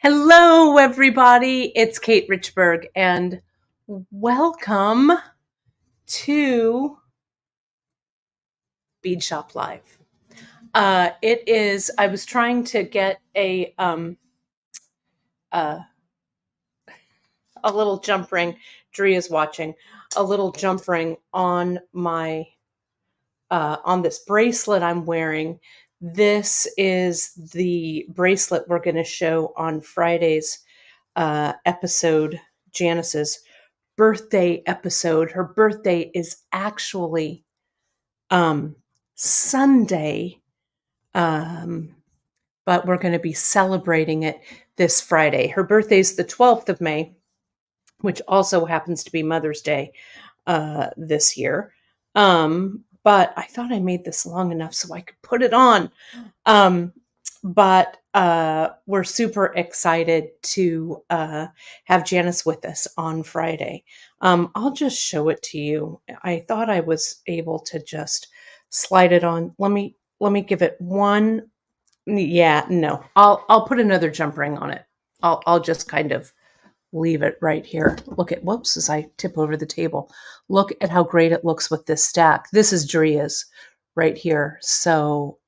Hello, everybody. It's Kate Richburg, and welcome to Beadshop Live. I was trying to get a little jump ring. Dree is watching a little jump ring on on this bracelet I'm wearing. This is the bracelet we're going to show on Friday's episode, Janice's birthday episode. Her birthday is actually Sunday, but we're going to be celebrating it this Friday. Her birthday is the 12th of May, which also happens to be Mother's Day this year. But I thought I made this long enough so I could put it on. But we're super excited to have Janice with us on Friday. I'll just show it to you. I thought I was able to just slide it on. Let me give it one. Yeah, no, I'll put another jump ring on it. I'll just kind of leave it right here. Look at, whoops, as I tip over the table. Look at how great it looks with this stack. This is Dria's right here. So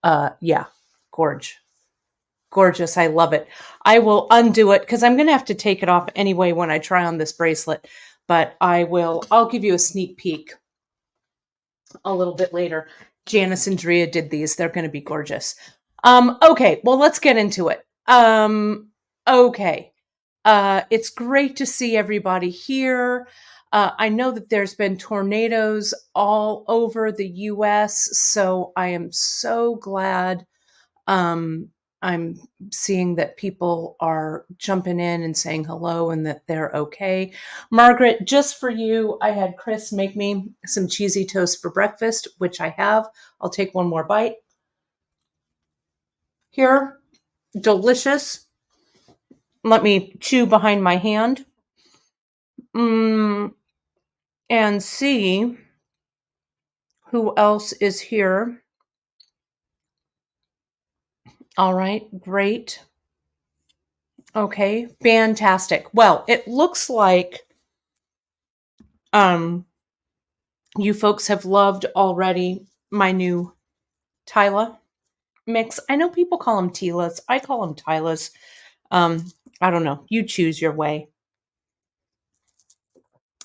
yeah, gorgeous. I love it. I will undo it because I'm going to have to take it off anyway when I try on this bracelet, but I'll give you a sneak peek a little bit later. Janice and Drea did these. They're going to be gorgeous. Okay, well, let's get into it. Okay. It's great to see everybody here. I know that there's been tornadoes all over the U.S., so I am so glad I'm seeing that people are jumping in and saying hello and that they're okay. Margaret, just for you, I had Chris make me some cheesy toast for breakfast, which I have. I'll take one more bite. Here, delicious. Let me chew behind my hand. And see who else is here. All right, great. Okay, fantastic. Well, it looks like you folks have loved already my new Tila mix. I know people call them Tilas. I call them Tilas. I don't know. You choose your way.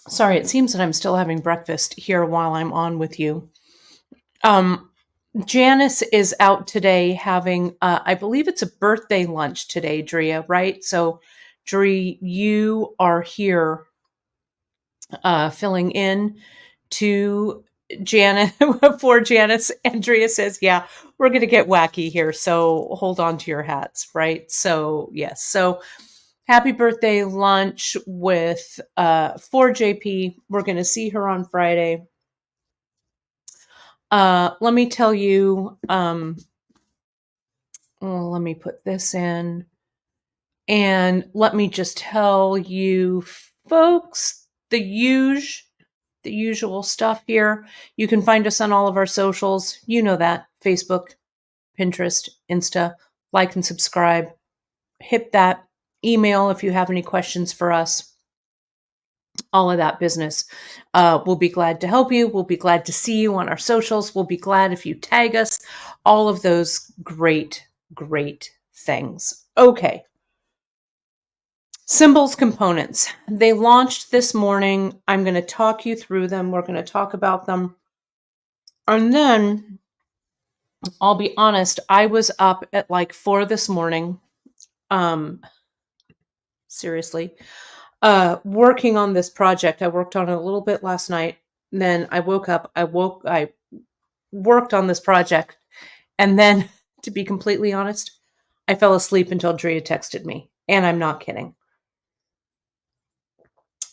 Sorry, it seems that I'm still having breakfast here while I'm on with you. Janice is out today having, I believe it's a birthday lunch today, Drea, right? So, Dree, you are here filling in to Janice for Janice. Andrea says, yeah, we're going to get wacky here. So hold on to your hats, right? So yes. So happy birthday lunch with for JP. We're going to see her on Friday. Let me tell you, let me put this in. And let me just tell you folks, the usual stuff here. You can find us on all of our socials. You know that. Facebook, Pinterest, Insta. Like and subscribe. Hit that email if you have any questions for us. All of that business. We'll be glad to help you. We'll be glad to see you on our socials. We'll be glad if you tag us. All of those great things. Okay. Cymbals components. They launched this morning. I'm going to talk you through them. We're going to talk about them. And then I'll be honest, I was up at like 4 this morning. Seriously. Working on this project. I worked on it a little bit last night. Then I woke up. I worked on this project. And then, to be completely honest, I fell asleep until Drea texted me. And I'm not kidding.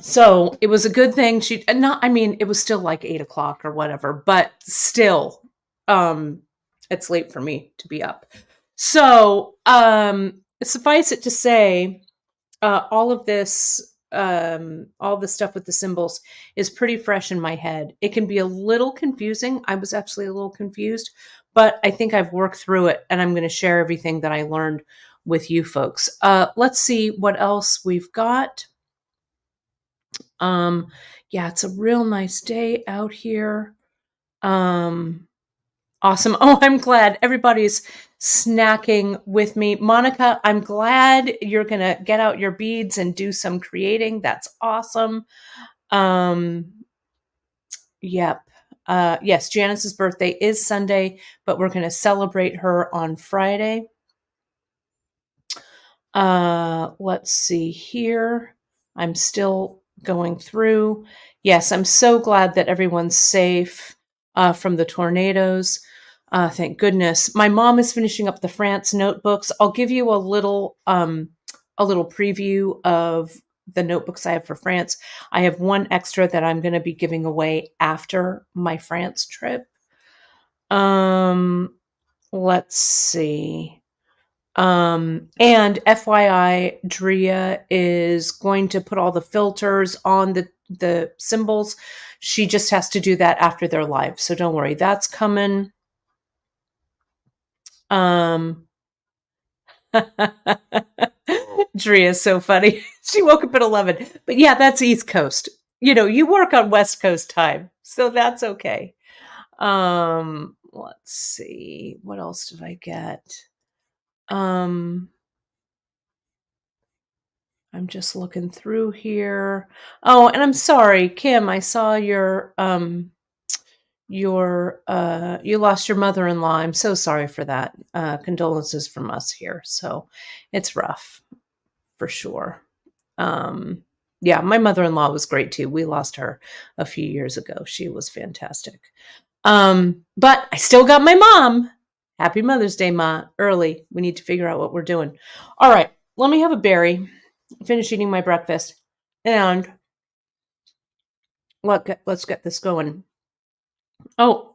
So it was a good thing. It was still like 8 o'clock or whatever, but still, it's late for me to be up. So, suffice it to say, all of this, all the stuff with the cymbals is pretty fresh in my head. It can be a little confusing. I was actually a little confused, but I think I've worked through it and I'm going to share everything that I learned with you folks. Let's see what else we've got. Yeah, it's a real nice day out here. Awesome. Oh, I'm glad everybody's snacking with me. Monica, I'm glad you're going to get out your beads and do some creating. That's awesome. Yep. Yes, Janice's birthday is Sunday, but we're going to celebrate her on Friday. Let's see here. I'm still going through. Yes, I'm so glad that everyone's safe from the tornadoes. Thank goodness. My mom is finishing up the France notebooks. I'll give you a little preview of the notebooks I have for France. I have one extra that I'm going to be giving away after my France trip. Let's see. And FYI, Drea is going to put all the filters on the symbols. She just has to do that after they're live. So don't worry, that's coming. Drea is so funny. She woke up at 11. But yeah, that's East Coast. You know, you work on West Coast time. So that's okay. Let's see. What else did I get? I'm just looking through here. Oh, and I'm sorry, Kim, I saw you lost your mother-in-law. I'm so sorry for that. Condolences from us here. So it's rough for sure. Yeah, my mother-in-law was great too. We lost her a few years ago. She was fantastic. But I still got my mom. Happy Mother's Day, Ma. Early. We need to figure out what we're doing. All right, let me have a berry. Finish eating my breakfast. And let's get this going. Oh,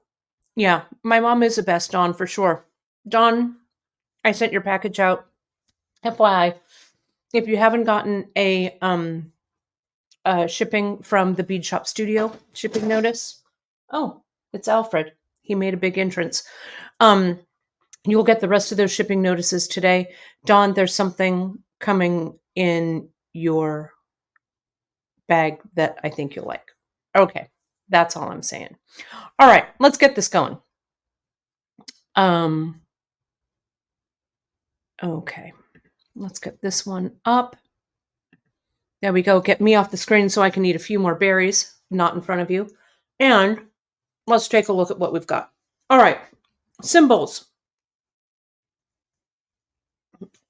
yeah, my mom is the best, Dawn, for sure. Dawn, I sent your package out. FYI, if you haven't gotten a shipping from the Beadshop Studio shipping notice, oh, it's Alfred. He made a big entrance. You will get the rest of those shipping notices today. Dawn, there's something coming in your bag that I think you'll like. Okay, that's all I'm saying. All right, let's get this going. Okay, let's get this one up. There we go. Get me off the screen so I can eat a few more berries, not in front of you. And let's take a look at what we've got. All right, symbols.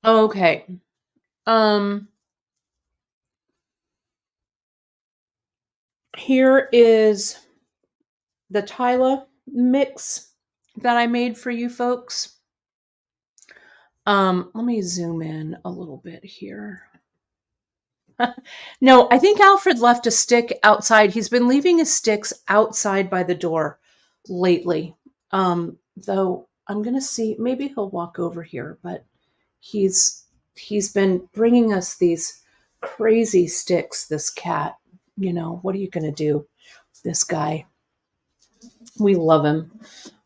Okay. Here is the Tila mix that I made for you folks. Let me zoom in a little bit here. No, I think Alfred left a stick outside. He's been leaving his sticks outside by the door lately. Though I'm going to see, maybe he'll walk over here, but he's been bringing us these crazy sticks, this cat. You know, what are you going to do? This guy. We love him.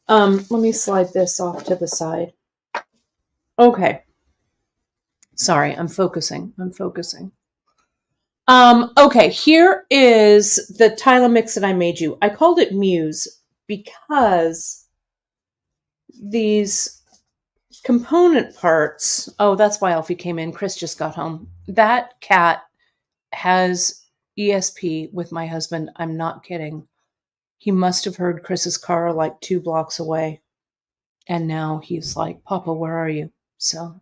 Let me slide this off to the side. Okay. Sorry, I'm focusing. Okay, here is the Tila mix that I made you. I called it Muse because these component parts, oh, that's why Alfie came in. Chris just got home. That cat has ESP with my husband. I'm not kidding. He must have heard Chris's car like 2 blocks away. And now he's like, Papa, where are you? So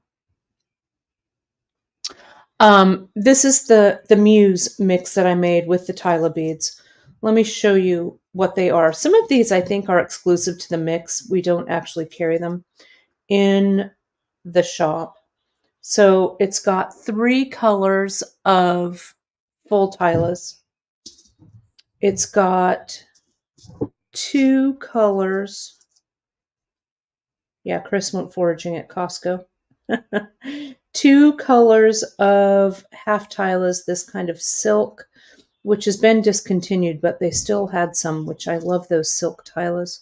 this is the Muse mix that I made with the Tila beads. Let me show you what they are. Some of these I think are exclusive to the mix. We don't actually carry them in the shop. So it's got 3 colors of full Tilas. It's got 2 colors. Yeah, Chris went foraging at Costco. 2 colors of half Tilas, this kind of silk, which has been discontinued, but they still had some, which I love those silk Tilas.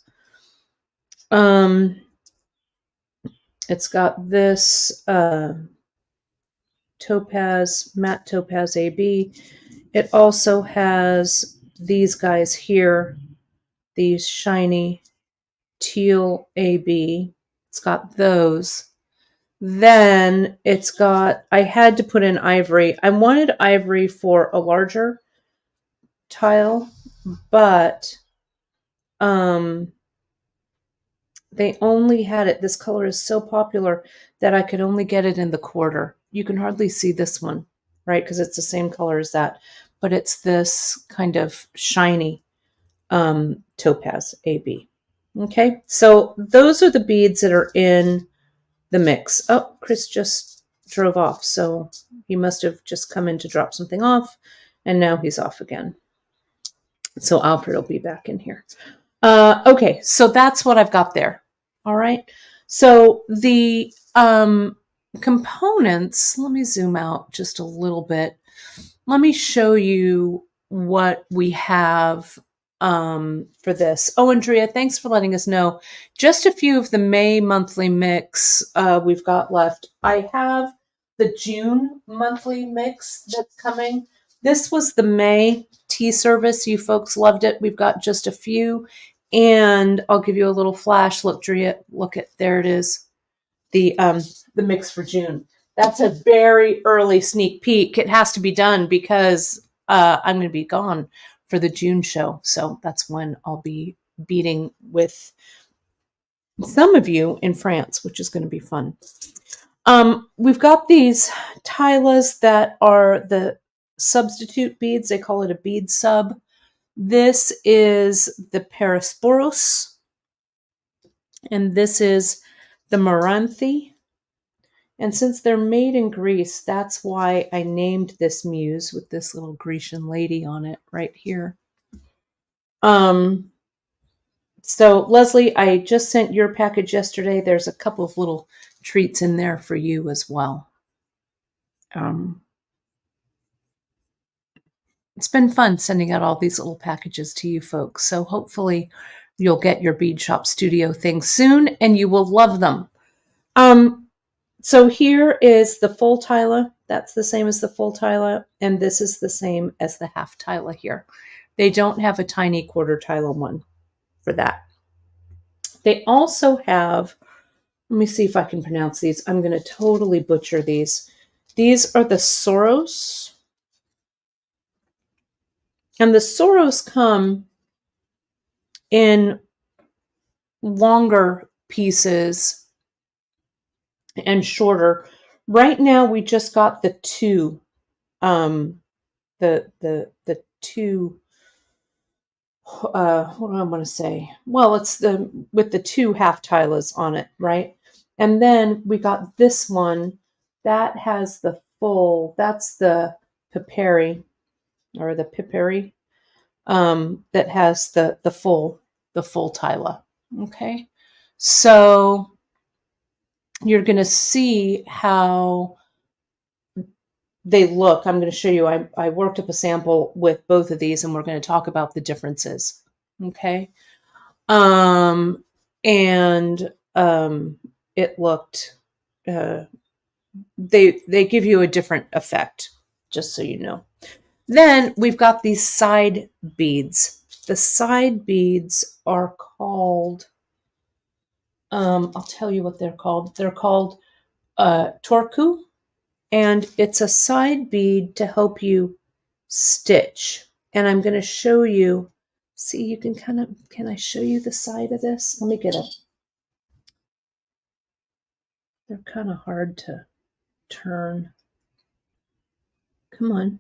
It's got this topaz, matte topaz AB. It also has these guys here, these shiny teal AB. It's got those. Then it's got, I had to put in ivory. I wanted ivory for a larger tile, but they only had it. This color is so popular that I could only get it in the quarter. You can hardly see this one, right? Because it's the same color as that, but it's this kind of shiny topaz AB. Okay, so those are the beads that are in the mix. Oh, Chris just drove off, so he must have just come in to drop something off, and now he's off again. So Alfred will be back in here. Okay, so that's what I've got there. All right, so the components, let me zoom out just a little bit. Let me show you what we have for this. Oh, Andrea, thanks for letting us know. Just a few of the May monthly mix we've got left. I have the June monthly mix that's coming. This was the May tea service. You folks loved it. We've got just a few. And I'll give you a little flash. Look, Drea, look at, there it is. The mix for June. That's a very early sneak peek. It has to be done because I'm going to be gone for the June show. So that's when I'll be beading with some of you in France, which is going to be fun. We've got these Tilas that are the substitute beads. They call it a bead sub. This is the Perisporos, and this is the Moranthi. And since they're made in Greece, that's why I named this muse with this little Grecian lady on it right here. So Leslie, I just sent your package yesterday. There's a couple of little treats in there for you as well. It's been fun sending out all these little packages to you folks. So hopefully you'll get your Beadshop Studio things soon and you will love them. So here is the full Tila. That's the same as the full Tila. And this is the same as the half Tila here. They don't have a tiny quarter Tila one for that. They also have, let me see if I can pronounce these. I'm going to totally butcher these. These are the Soros. And the Soros come in longer pieces and shorter. Right now, we just got the two, the two. What do I want to say? Well, it's the with the two half Tilas on it, right? And then we got this one that has the full. That's the Piperi, or the Piperi, that has the full Tila. Okay, so you're going to see how they look. I'm going to show you. I worked up a sample with both of these, and we're going to talk about the differences. Okay, it looked. They give you a different effect, just so you know. Then we've got these side beads. The side beads are called. I'll tell you what they're called. They're called torku. And it's a side bead to help you stitch. And I'm going to show you, see, you can kind of, can I show you the side of this? Let me get it. They're kind of hard to turn. Come on.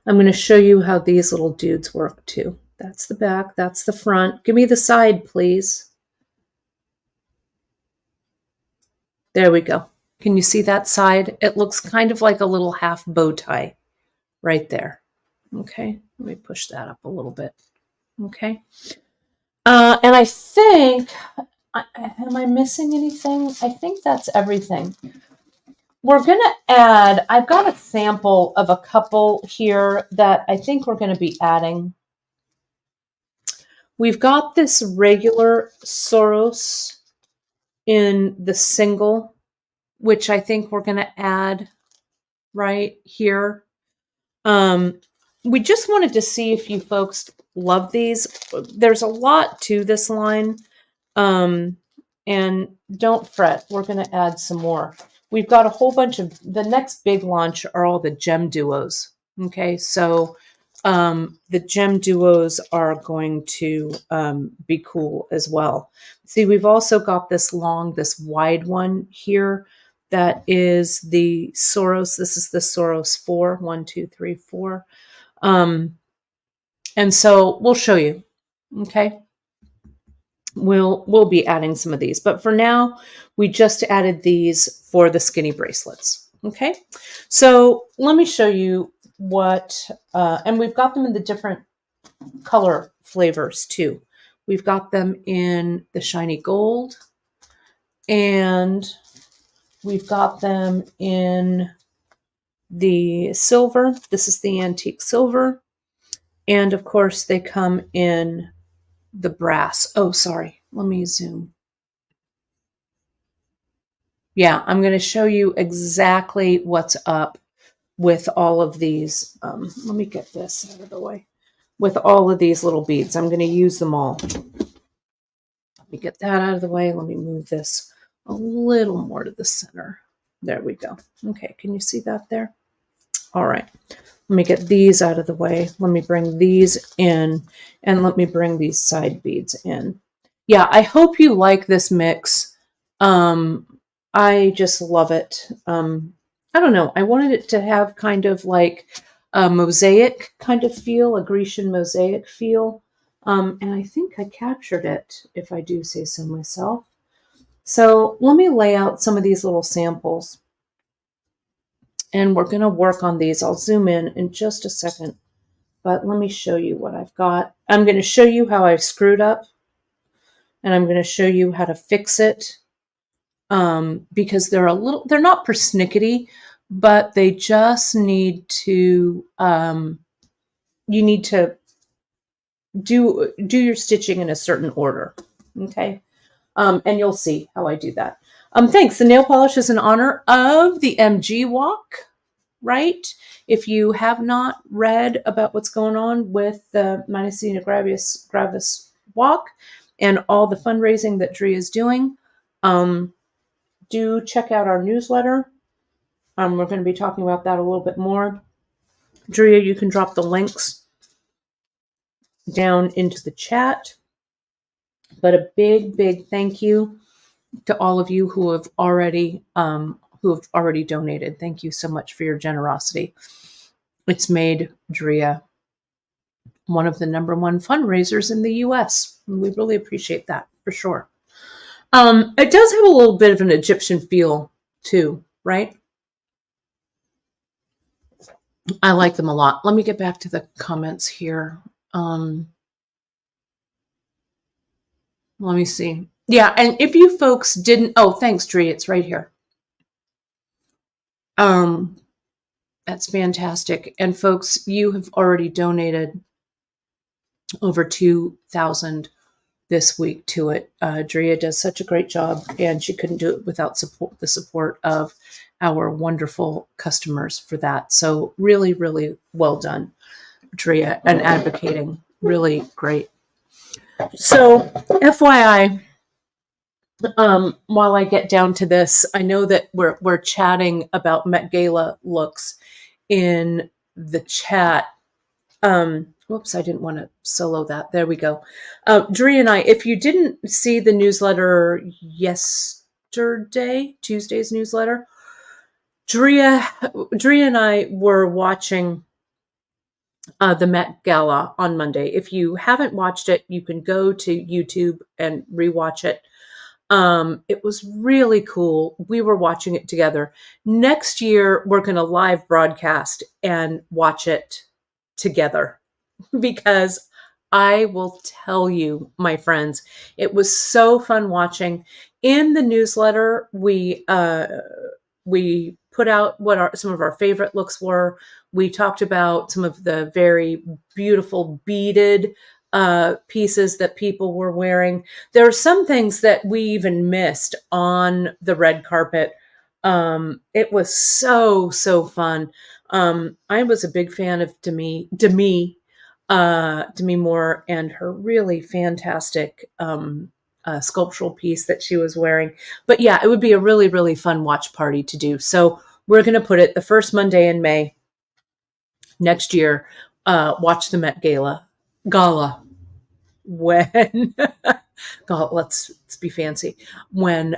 I'm going to show you how these little dudes work too. That's the back, that's the front. Give me the side, please. There we go. Can you see that side? It looks kind of like a little half bow tie right there. Okay, let me push that up a little bit. Okay. And I think, am I missing anything? I think that's everything. We're going to add, I've got a sample of a couple here that I think we're going to be adding. We've got this regular Soros in the single which I think we're going to add right here. We just wanted to see if you folks love these. There's a lot to this line. And don't fret, we're going to add some more. We've got a whole bunch of, the next big launch are all the gem duos. Okay, so the gem duos are going to be cool as well. See, we've also got this wide one here that is the Soros. This is the Soros 4, 1, 2, 3, 4. And so we'll show you. Okay. We'll be adding some of these, but for now, we just added these for the skinny bracelets. Okay, so let me show you what, and we've got them in the different color flavors too. We've got them in the shiny gold, and we've got them in the silver. This is the antique silver, and of course they come in the brass. Oh, sorry. Let me zoom. Yeah, I'm going to show you exactly what's up with all of these. Let me get this out of the way. With all of these little beads, I'm going to use them all. Let me get that out of the way. Let me move this a little more to the center. There we go. Okay, can you see that there? All right. Let me get these out of the way. Let me bring these in, and let me bring these side beads in. Yeah, I hope you like this mix. I just love it. I don't know. I wanted it to have kind of like a mosaic kind of feel, a Grecian mosaic feel. And I think I captured it, if I do say so myself. So let me lay out some of these little samples. And we're going to work on these. I'll zoom in just a second. But let me show you what I've got. I'm going to show you how I've screwed up. And I'm going to show you how to fix it. Because they're not persnickety, but they just need to, you need to do your stitching in a certain order. Okay. And you'll see how I do that. Thanks. The nail polish is in honor of the MG walk, right? If you have not read about what's going on with the Myasthenia Gravis walk and all the fundraising that Drea is doing, do check out our newsletter. We're going to be talking about that a little bit more. Drea, you can drop the links down into the chat. But a big, big thank you to all of you who have already donated. Thank you so much for your generosity. It's made Drea one of the #1 fundraisers in the U.S. And we really appreciate that for sure. It does have a little bit of an Egyptian feel too, right? I like them a lot. Let me get back to the comments here. Let me see. Yeah, and if you folks didn't, oh, thanks, Dre. It's right here. That's fantastic. And folks, you have already donated over 2,000 this week to it. Drea does such a great job, and she couldn't do it without the support of our wonderful customers for that. So really, really well done, Drea, and advocating. Really great. So FYI, while I get down to this, I know that we're chatting about Met Gala looks in the chat. Whoops, I didn't want to solo that. There we go. Drea and I, if you didn't see the newsletter yesterday, Tuesday's newsletter, Drea and I were watching the Met Gala on Monday. If you haven't watched it, you can go to YouTube and rewatch it. It was really cool. We were watching it together. Next year, we're going to live broadcast and watch it together, because I will tell you, my friends, it was so fun watching. In the newsletter, we put out what some of our favorite looks were. We talked about some of the very beautiful beaded pieces that people were wearing. There are some things that we even missed on the red carpet It was so fun. I was a big fan of Demi Moore and her really fantastic sculptural piece that she was wearing. But yeah, it would be a really fun watch party to do. So we're going to put it the first Monday in May next year. Watch the Met Gala when God, let's be fancy when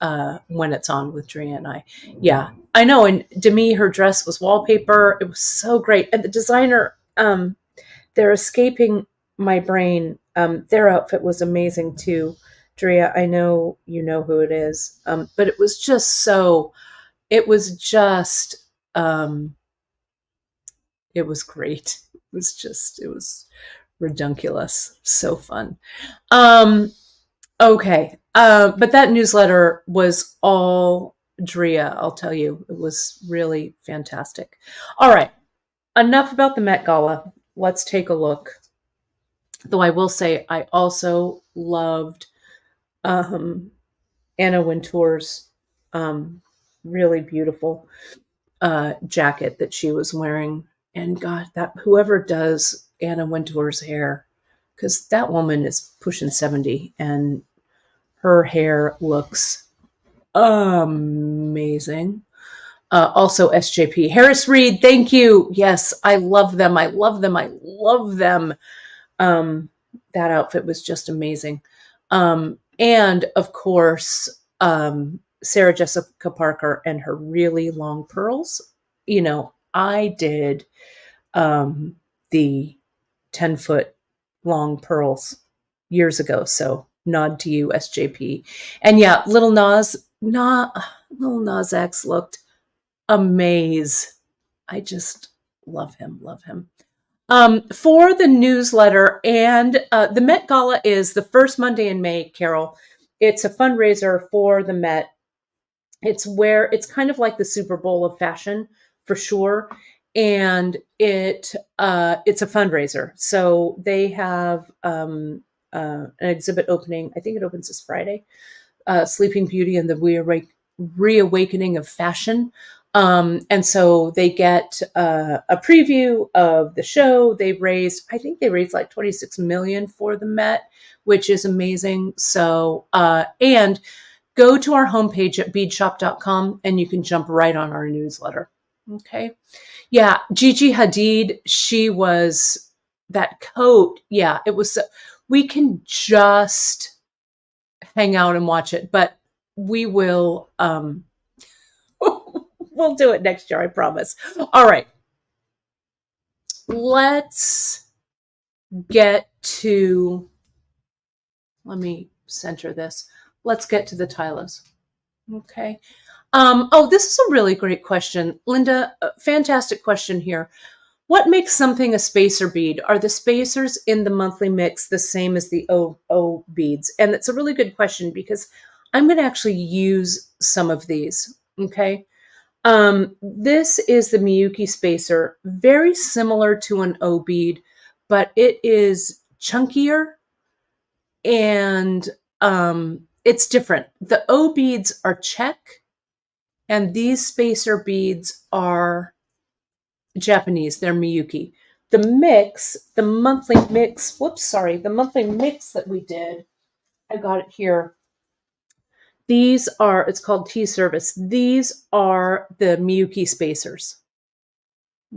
it's on with Drea and I. Yeah, I know. And Demi, her dress was wallpaper. It was so great. And the designer, they're escaping my brain. Their outfit was amazing too. Drea, I know you know who it is. But it was just um, it was great. It was redunculous. So fun. Okay. But that newsletter was all Drea, I'll tell you. It was really fantastic. All right. Enough about the Met Gala. Let's take a look. Though I will say I also loved Anna Wintour's really beautiful jacket that she was wearing. And God, that whoever does Anna Wintour's hair, because that woman is pushing 70 and her hair looks amazing. Also SJP. Harris Reed, thank you. Yes, I love them. I love them. I love them. That outfit was just amazing. And of course, Sarah Jessica Parker and her really long pearls. You know, I did the 10-foot long pearls years ago. So nod to you, SJP. And yeah, Little Nas X looked amazing. I just love him. For the newsletter and the Met Gala is the first Monday in May, Carol. It's a fundraiser for the Met. It's kind of like the Super Bowl of fashion for sure. And it's a fundraiser. So they have an exhibit opening. I think it opens this Friday. Sleeping Beauty and the Reawakening of Fashion. And so they get a preview of the show. I think they raised like $26 million for the Met, which is amazing. So, and go to our homepage at beadshop.com and you can jump right on our newsletter. Okay. Yeah. Gigi Hadid, that coat. Yeah, it was, we can just hang out and watch it, but we will, we'll do it next year, I promise. All right. Let's get to, let me center this. Let's get to the Tilas. Okay. This is a really great question. Linda, fantastic question here. What makes something a spacer bead? Are the spacers in the monthly mix the same as the O beads? And it's a really good question because I'm going to actually use some of these. Okay. This is the Miyuki spacer, very similar to an O bead, but it is chunkier and it's different. The O beads are check and these spacer beads are Japanese. They're Miyuki. The monthly mix that we did, I got it here. It's called Tea Service. These are the Miyuki spacers.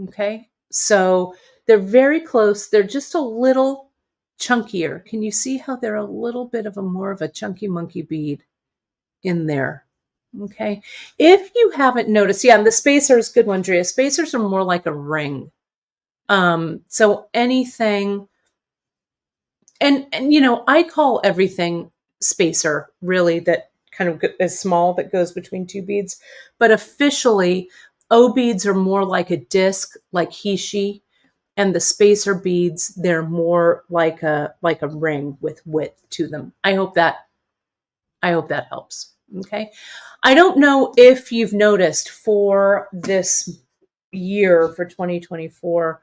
Okay. So they're very close. They're just a little chunkier. Can you see how they're a little bit of more of a chunky monkey bead in there? Okay. If you haven't noticed, and the spacers, good one, Drea. Spacers are more like a ring. So anything, and I call everything spacer, really, that kind of is small that goes between two beads. But officially, O beads are more like a disc, like Hishi, and the spacer beads, they're more like a ring with width to them. I hope that helps. Okay. I don't know if you've noticed for this year, for 2024,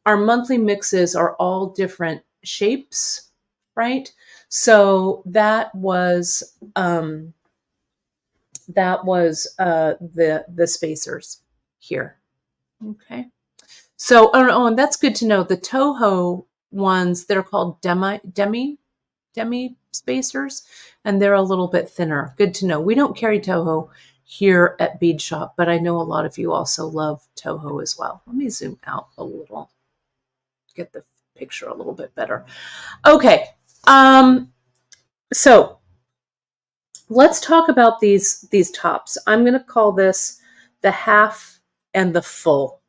our monthly mixes are all different shapes, right? So that was that was the spacers here. Okay. So, and that's good to know. The Toho ones, they're called demi spacers, and they're a little bit thinner. Good to know. We don't carry Toho here at Beadshop, but I know a lot of you also love Toho as well. Let me zoom out a little, get the picture a little bit better. Okay. So let's talk about these tops. I'm going to call this the half and the full.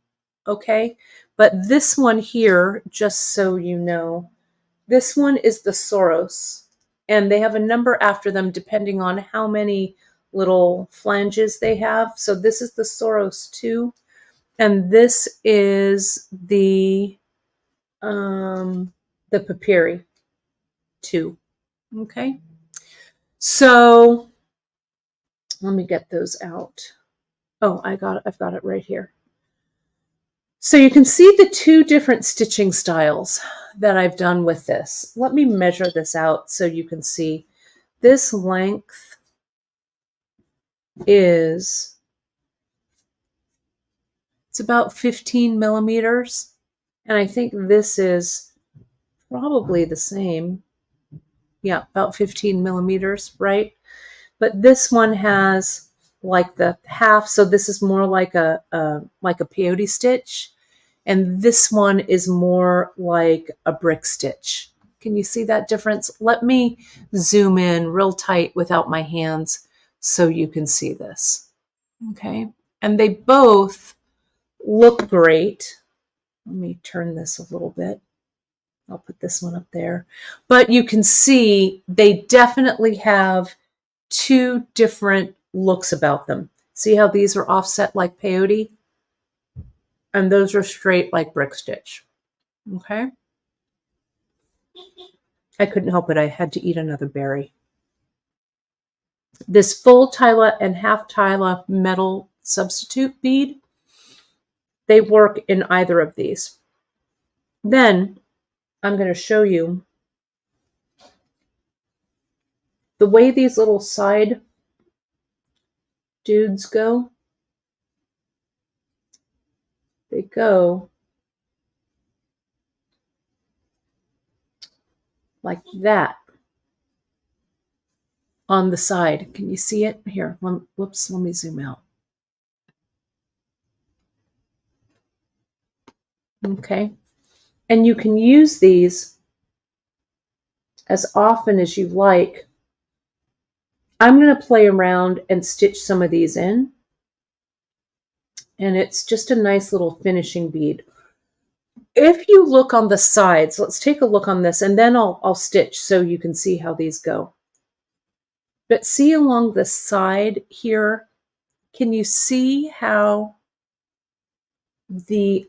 Okay. But this one here, just so you know, this one is the Soros, and they have a number after them depending on how many little flanges they have. So this is the Soros 2, and this is the Papyri 2. Okay. So let me get those out. Oh, I've got it right here. So you can see the two different stitching styles that I've done with this. Let me measure this out so you can see. This length is, it's about 15 millimeters. And I think this is probably the same. Yeah, about 15 millimeters, right? But this one has like the half, so this is more like a peyote stitch, and this one is more like a brick stitch. Can you see that difference? Let me zoom in real tight without my hands so you can see this. Okay, and they both look great. Let me turn this a little bit. I'll put this one up there. But you can see they definitely have two different looks about them. See how these are offset like peyote? And those are straight like brick stitch. Okay? I couldn't help it. I had to eat another berry. This full Tila and half Tila metal substitute bead, they work in either of these. Then I'm going to show you the way these little side dudes go. They go like that on the side. Can you see it? Here, whoops, let me zoom out. Okay. And you can use these as often as you like. I'm going to play around and stitch some of these in. And it's just a nice little finishing bead. If you look on the sides, let's take a look on this, and then I'll stitch so you can see how these go. But see along the side here, can you see how the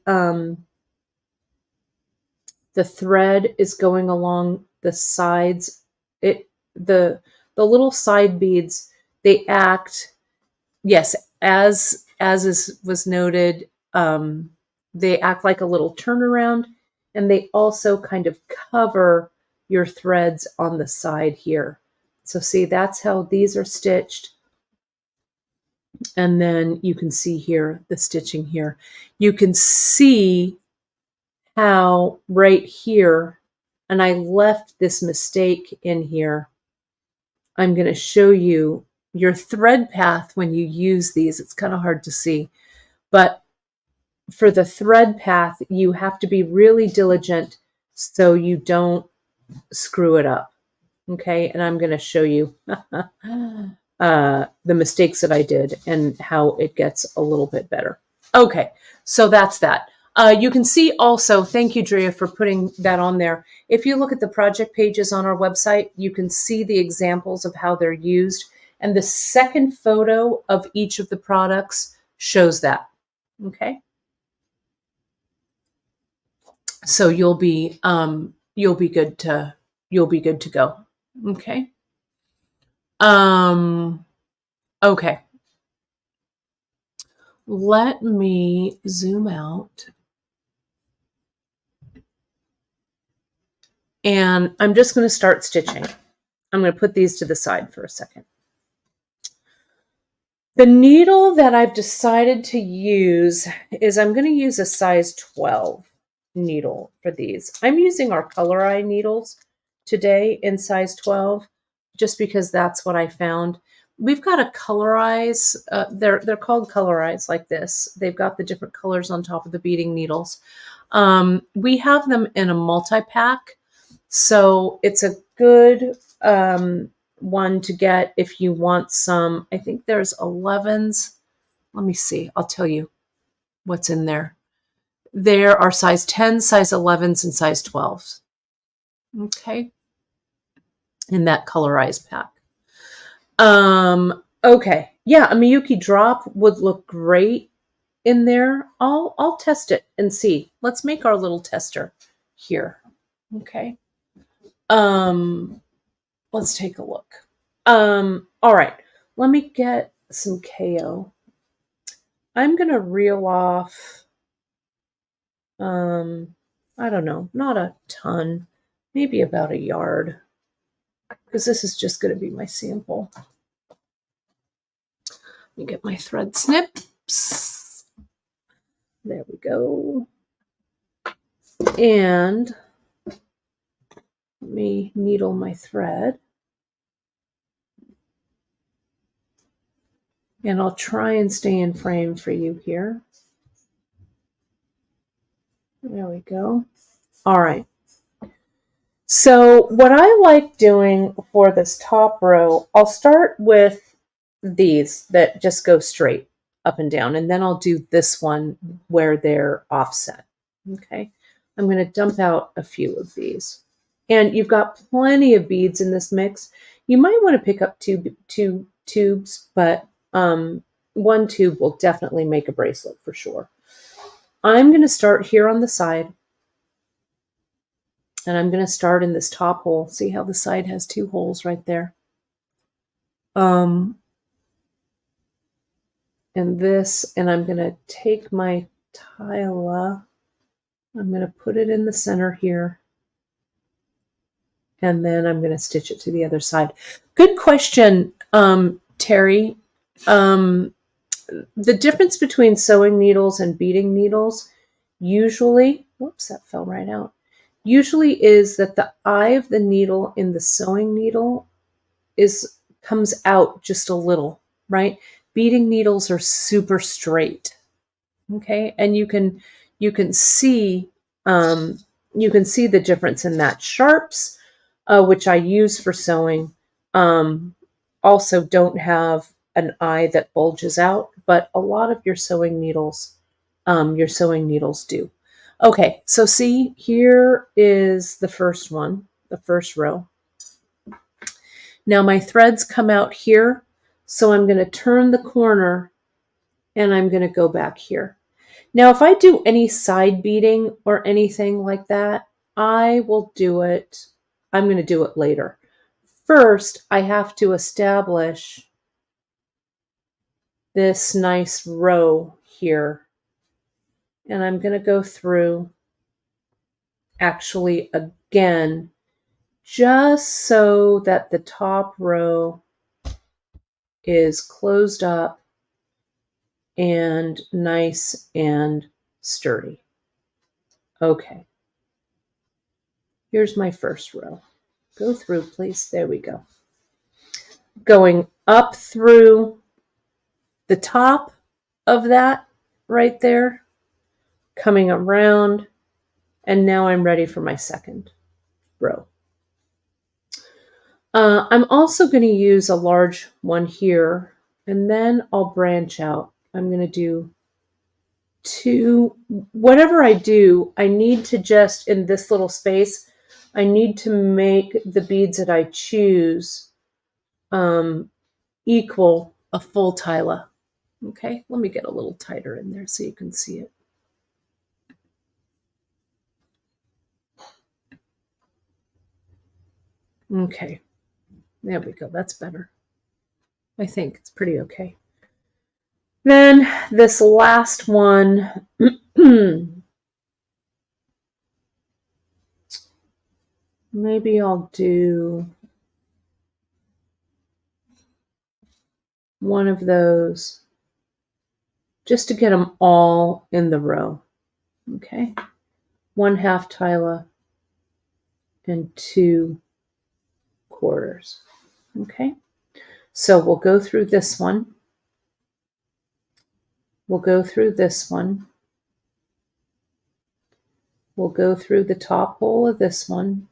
thread is going along the sides? The little side beads, they act, yes, as was noted, they act like a little turnaround, and they also kind of cover your threads on the side here. So see, that's how these are stitched. And then you can see here, the stitching here. You can see how right here, and I left this mistake in here. I'm going to show you your thread path when you use these. It's kind of hard to see, but for the thread path, you have to be really diligent so you don't screw it up. Okay, and I'm going to show you the mistakes that I did and how it gets a little bit better. Okay, so that's that. You can see also, thank you, Drea, for putting that on there. If you look at the project pages on our website, you can see the examples of how they're used. And the second photo of each of the products shows that. Okay. So you'll be good to go. Okay. Okay. Let me zoom out. And I'm just going to start stitching. I'm going to put these to the side for a second. The needle that I've decided to use is I'm going to use a size 12 needle for these. I'm using our Color Eye needles today in size 12 just because that's what I found. We've got a Color Eyes. They're called Color Eyes like this. They've got the different colors on top of the beading needles. We have them in a multi-pack, so it's a good one to get if you want some. I think there's 11s. Let me see. I'll tell you what's in there. There are size 10, size 11s, and size 12s. Okay. In that colorized pack. Okay. Yeah, a Miyuki drop would look great in there. I'll test it and see. Let's make our little tester here. Okay. Let's take a look. All right. Let me get some KO. I'm gonna reel off I don't know, not a ton, maybe about a yard, because this is just gonna be my sample. Let me get my thread snips. There we go. And let me needle my thread. And I'll try and stay in frame for you here. There we go. All right. So what I like doing for this top row, I'll start with these that just go straight up and down, and then I'll do this one where they're offset. Okay. I'm going to dump out a few of these. And you've got plenty of beads in this mix. You might want to pick up two tubes, but one tube will definitely make a bracelet for sure. I'm going to start here on the side. And I'm going to start in this top hole. See how the side has two holes right there? And this, and I'm going to take my Tila. I'm going to put it in the center here. And then I'm going to stitch it to the other side. Good question, Terry. The difference between sewing needles and beading needles usually, whoops, that fell right out, usually is that the eye of the needle in the sewing needle comes out just a little, right? Beading needles are super straight. Okay, and you can see the difference in that. Sharps, which I use for sewing, also don't have an eye that bulges out, but a lot of your sewing needles do. Okay, so see, here is the first one, the first row. Now my threads come out here, so I'm going to turn the corner and I'm going to go back here. Now, if I do any side beading or anything like that, I will do it. I'm going to do it later. First, I have to establish this nice row here. And I'm going to go through actually again, just so that the top row is closed up and nice and sturdy. Okay. Here's my first row. Go through, please. There we go. Going up through the top of that right there, coming around, and now I'm ready for my second row. I'm also going to use a large one here, and then I'll branch out. I'm going to do two. Whatever I do, I need to just, in this little space, I need to make the beads that I choose equal a full Tila. Okay, let me get a little tighter in there so you can see it. Okay, there we go. That's better. I think it's pretty okay. Then this last one, maybe I'll do one of those just to get them all in the row. Okay, 1/2 Tila and 2 quarters. Okay, so we'll go through this one. We'll go through this one. We'll go through the top hole of this one.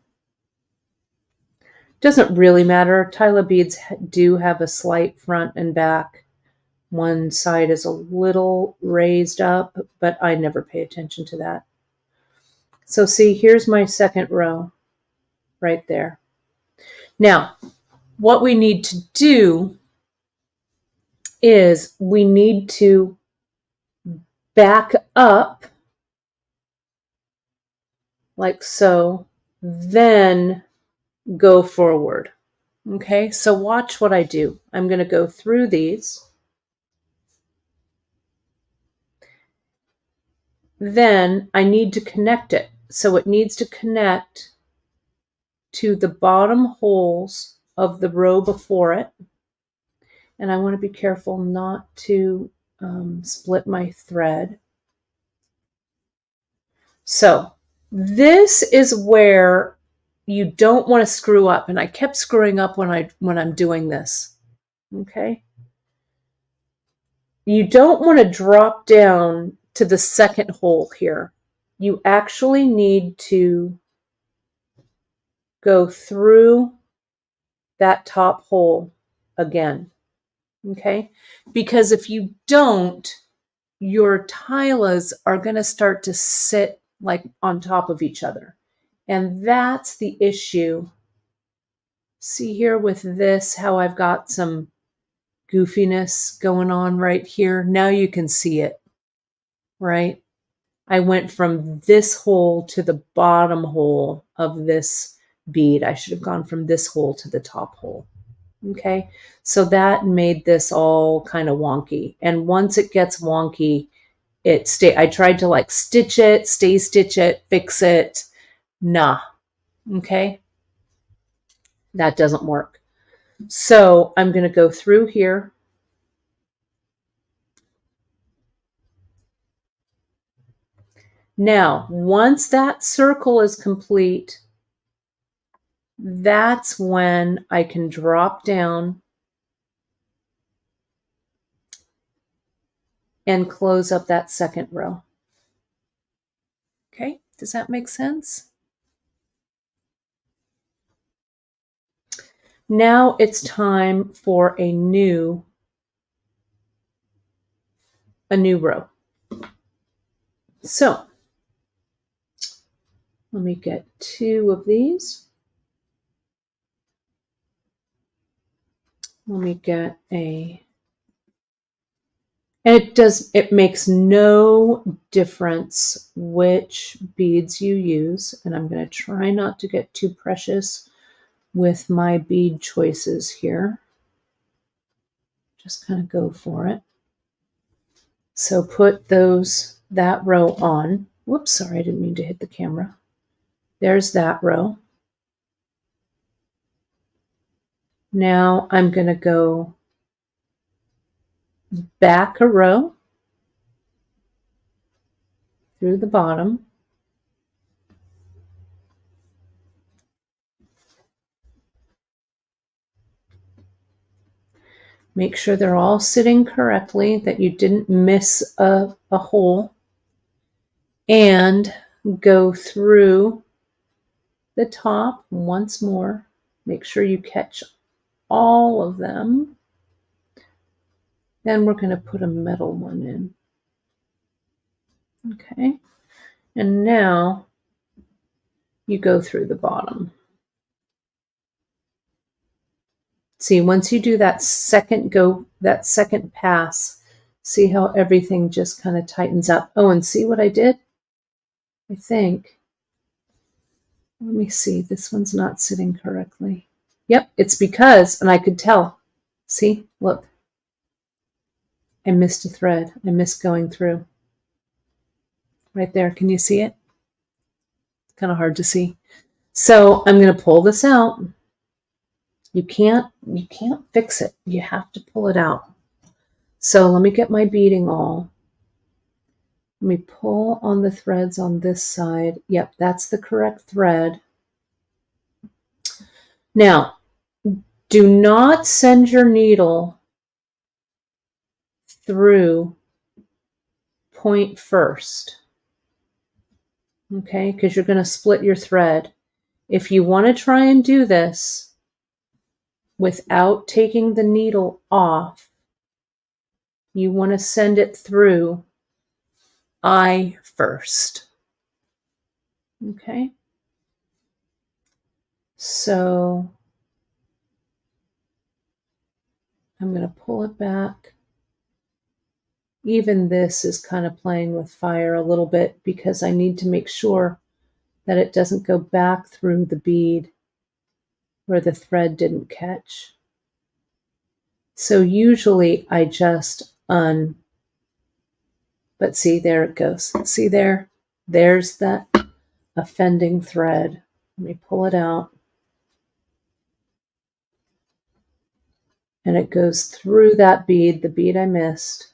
Doesn't really matter. Tila beads do have a slight front and back. One side is a little raised up, but I never pay attention to that. So see, here's my second row right there. Now, what we need to do is we need to back up like so, then go forward. Okay, so watch what I do. I'm going to go through these. Then I need to connect it. So it needs to connect to the bottom holes of the row before it. And I want to be careful not to split my thread. So this is where you don't want to screw up. And I kept screwing up when I'm doing this. Okay. You don't want to drop down to the second hole here. You actually need to go through that top hole again. Okay? Because if you don't, your tilas are going to start to sit like on top of each other. And that's the issue. See here with this, how I've got some goofiness going on right here. Now you can see it, right? I went from this hole to the bottom hole of this bead. I should have gone from this hole to the top hole. Okay, so that made this all kind of wonky. And once it gets wonky, I tried to like stitch it, stitch it, fix it. Nah. Okay, that doesn't work. So I'm going to go through here. Now, once that circle is complete, that's when I can drop down and close up that second row. Okay, does that make sense? Now it's time for a new row. So let me get 2 of these. Let me get and it makes no difference which beads you use. And I'm going to try not to get too precious with my bead choices here. Just kind of go for it. So put that row on. Whoops, sorry, I didn't mean to hit the camera. There's that row. Now I'm going to go back a row through the bottom. Make sure they're all sitting correctly, that you didn't miss a hole. And go through the top once more. Make sure you catch all of them. Then we're going to put a metal one in. Okay. And now you go through the bottom. See, once you do that second pass, see how everything just kind of tightens up. Oh, and see what I did? I think, let me see, this one's not sitting correctly. Yep, it's because, and I could tell. See, look. I missed a thread. I missed going through. Right there, can you see it? It's kind of hard to see. So I'm going to pull this out. You can't fix it. You have to pull it out. So let me get my beading awl. Let me pull on the threads on this side. Yep, that's the correct thread. Now, do not send your needle through point first, okay, because you're going to split your thread. If you want to try and do this without taking the needle off, you want to send it through eye first, okay? So I'm going to pull it back. Even this is kind of playing with fire a little bit because I need to make sure that it doesn't go back through the bead where the thread didn't catch. So usually I just but see, there it goes. See there? There's that offending thread. Let me pull it out. And it goes through that bead, the bead I missed,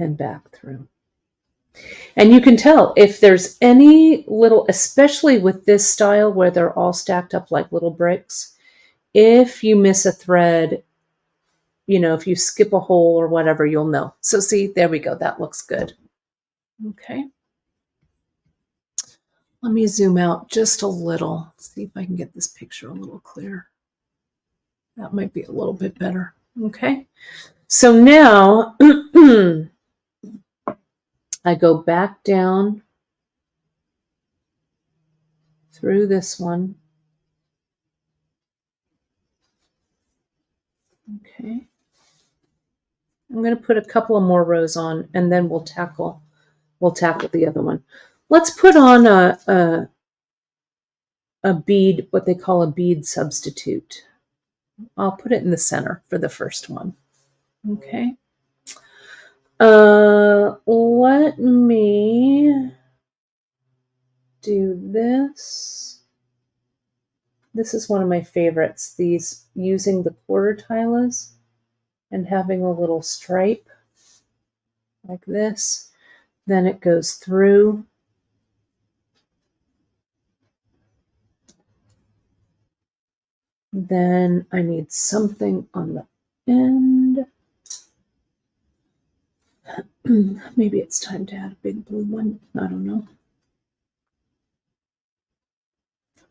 and back through. And you can tell if there's any little, especially with this style where they're all stacked up like little bricks, if you miss a thread, you know, if you skip a hole or whatever, you'll know. So see, there we go. That looks good. Okay. Let me zoom out just a little. See if I can get this picture a little clearer. That might be a little bit better. Okay. So now I go back down through this one. Okay. I'm going to put a couple of more rows on and then we'll tackle the other one. Let's put on a bead, what they call a bead substitute. I'll put it in the center for the first one. Okay. Let me do this. This is one of my favorites, these using the quarter tilas and having a little stripe like this. Then it goes through. Then I need something on the end. Maybe it's time to add a big blue one. I don't know.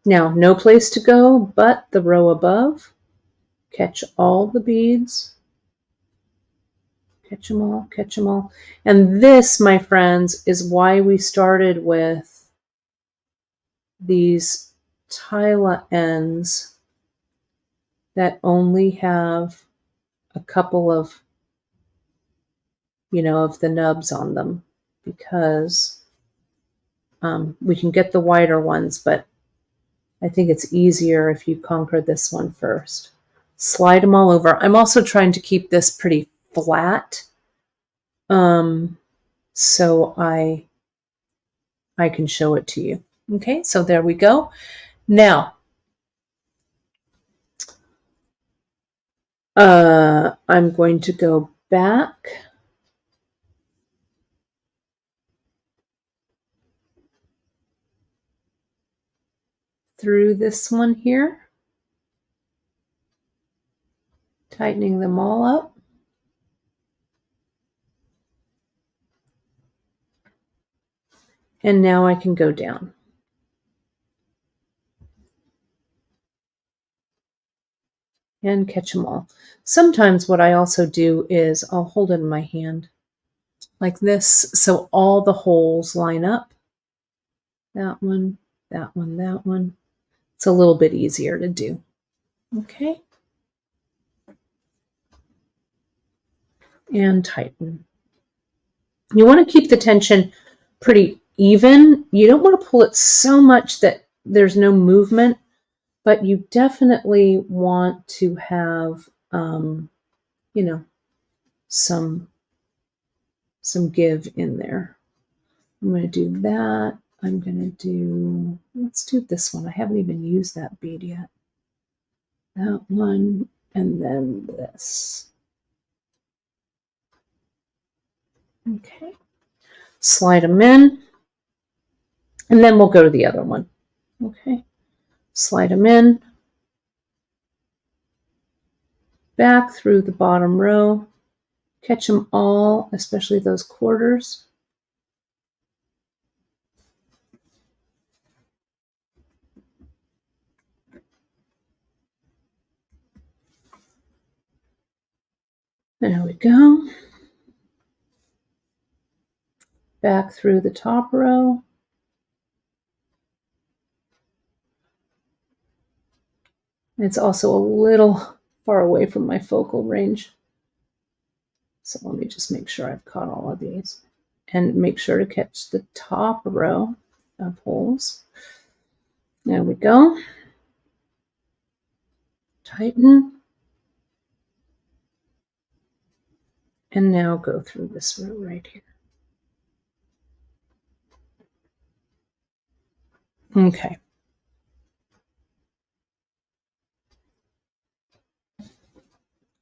Now, no place to go but the row above. Catch all the beads. Catch them all, catch them all. And this, my friends, is why we started with these Tila ends that only have a couple of, you know, of the nubs on them, because we can get the wider ones, but I think it's easier if you conquer this one first. Slide them all over. I'm also trying to keep this pretty flat, so I can show it to you. Okay, so there we go. Now, I'm going to go back through this one here, tightening them all up. And now I can go down. And catch them all. Sometimes what I also do is I'll hold it in my hand like this, so all the holes line up. That one, that one, that one. It's a little bit easier to do. Okay. And tighten. You want to keep the tension pretty even. You don't want to pull it so much that there's no movement, but you definitely want to have, you know, some give in there. I'm going to do that. I'm going to do, let's do this one. I haven't even used that bead yet. That one and then this. Okay. Slide them in, and then we'll go to the other one. Okay. Slide them in, back through the bottom row, catch them all, especially those quarters. There we go. Back through the top row. It's also a little far away from my focal range. So let me just make sure I've caught all of these. And make sure to catch the top row of holes. There we go. Tighten. And now go through this row right here. Okay.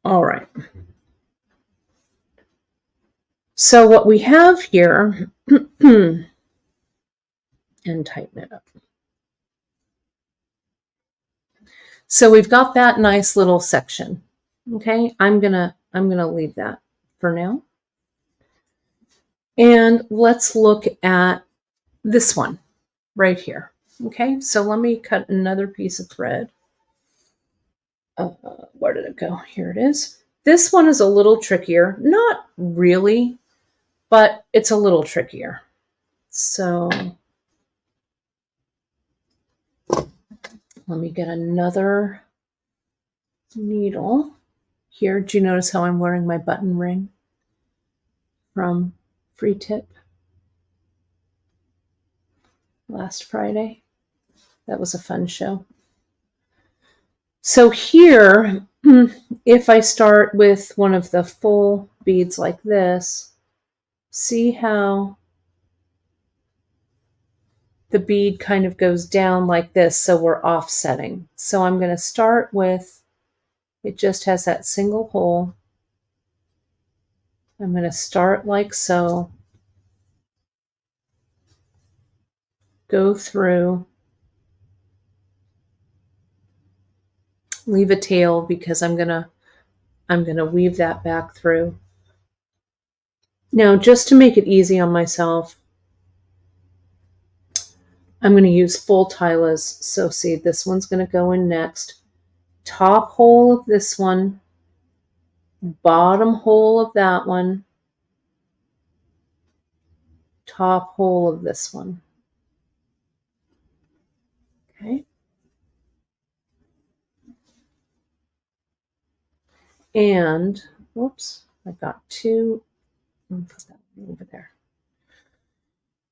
All right. So what we have here, and tighten it up. So we've got that nice little section. Okay, I'm gonna leave that for now. And let's look at this one right here. Okay, so let me cut another piece of thread. Where did it go? Here it is. This one is a little trickier. Not really, but it's a little trickier. So let me get another needle here. Do you notice how I'm wearing my button ring from Free Tip last Friday? That was a fun show. So here, if I start with one of the full beads like this, see how the bead kind of goes down like this, so we're offsetting. So I'm going to start with, it just has that single hole. I'm going to start like so, go through, leave a tail because I'm gonna weave that back through. Now, just to make it easy on myself, I'm going to use full Tilas. So see, this one's going to go in next. Top hole of this one, bottom hole of that one, top hole of this one. Okay. And, whoops, I've got two. Let me put that over there.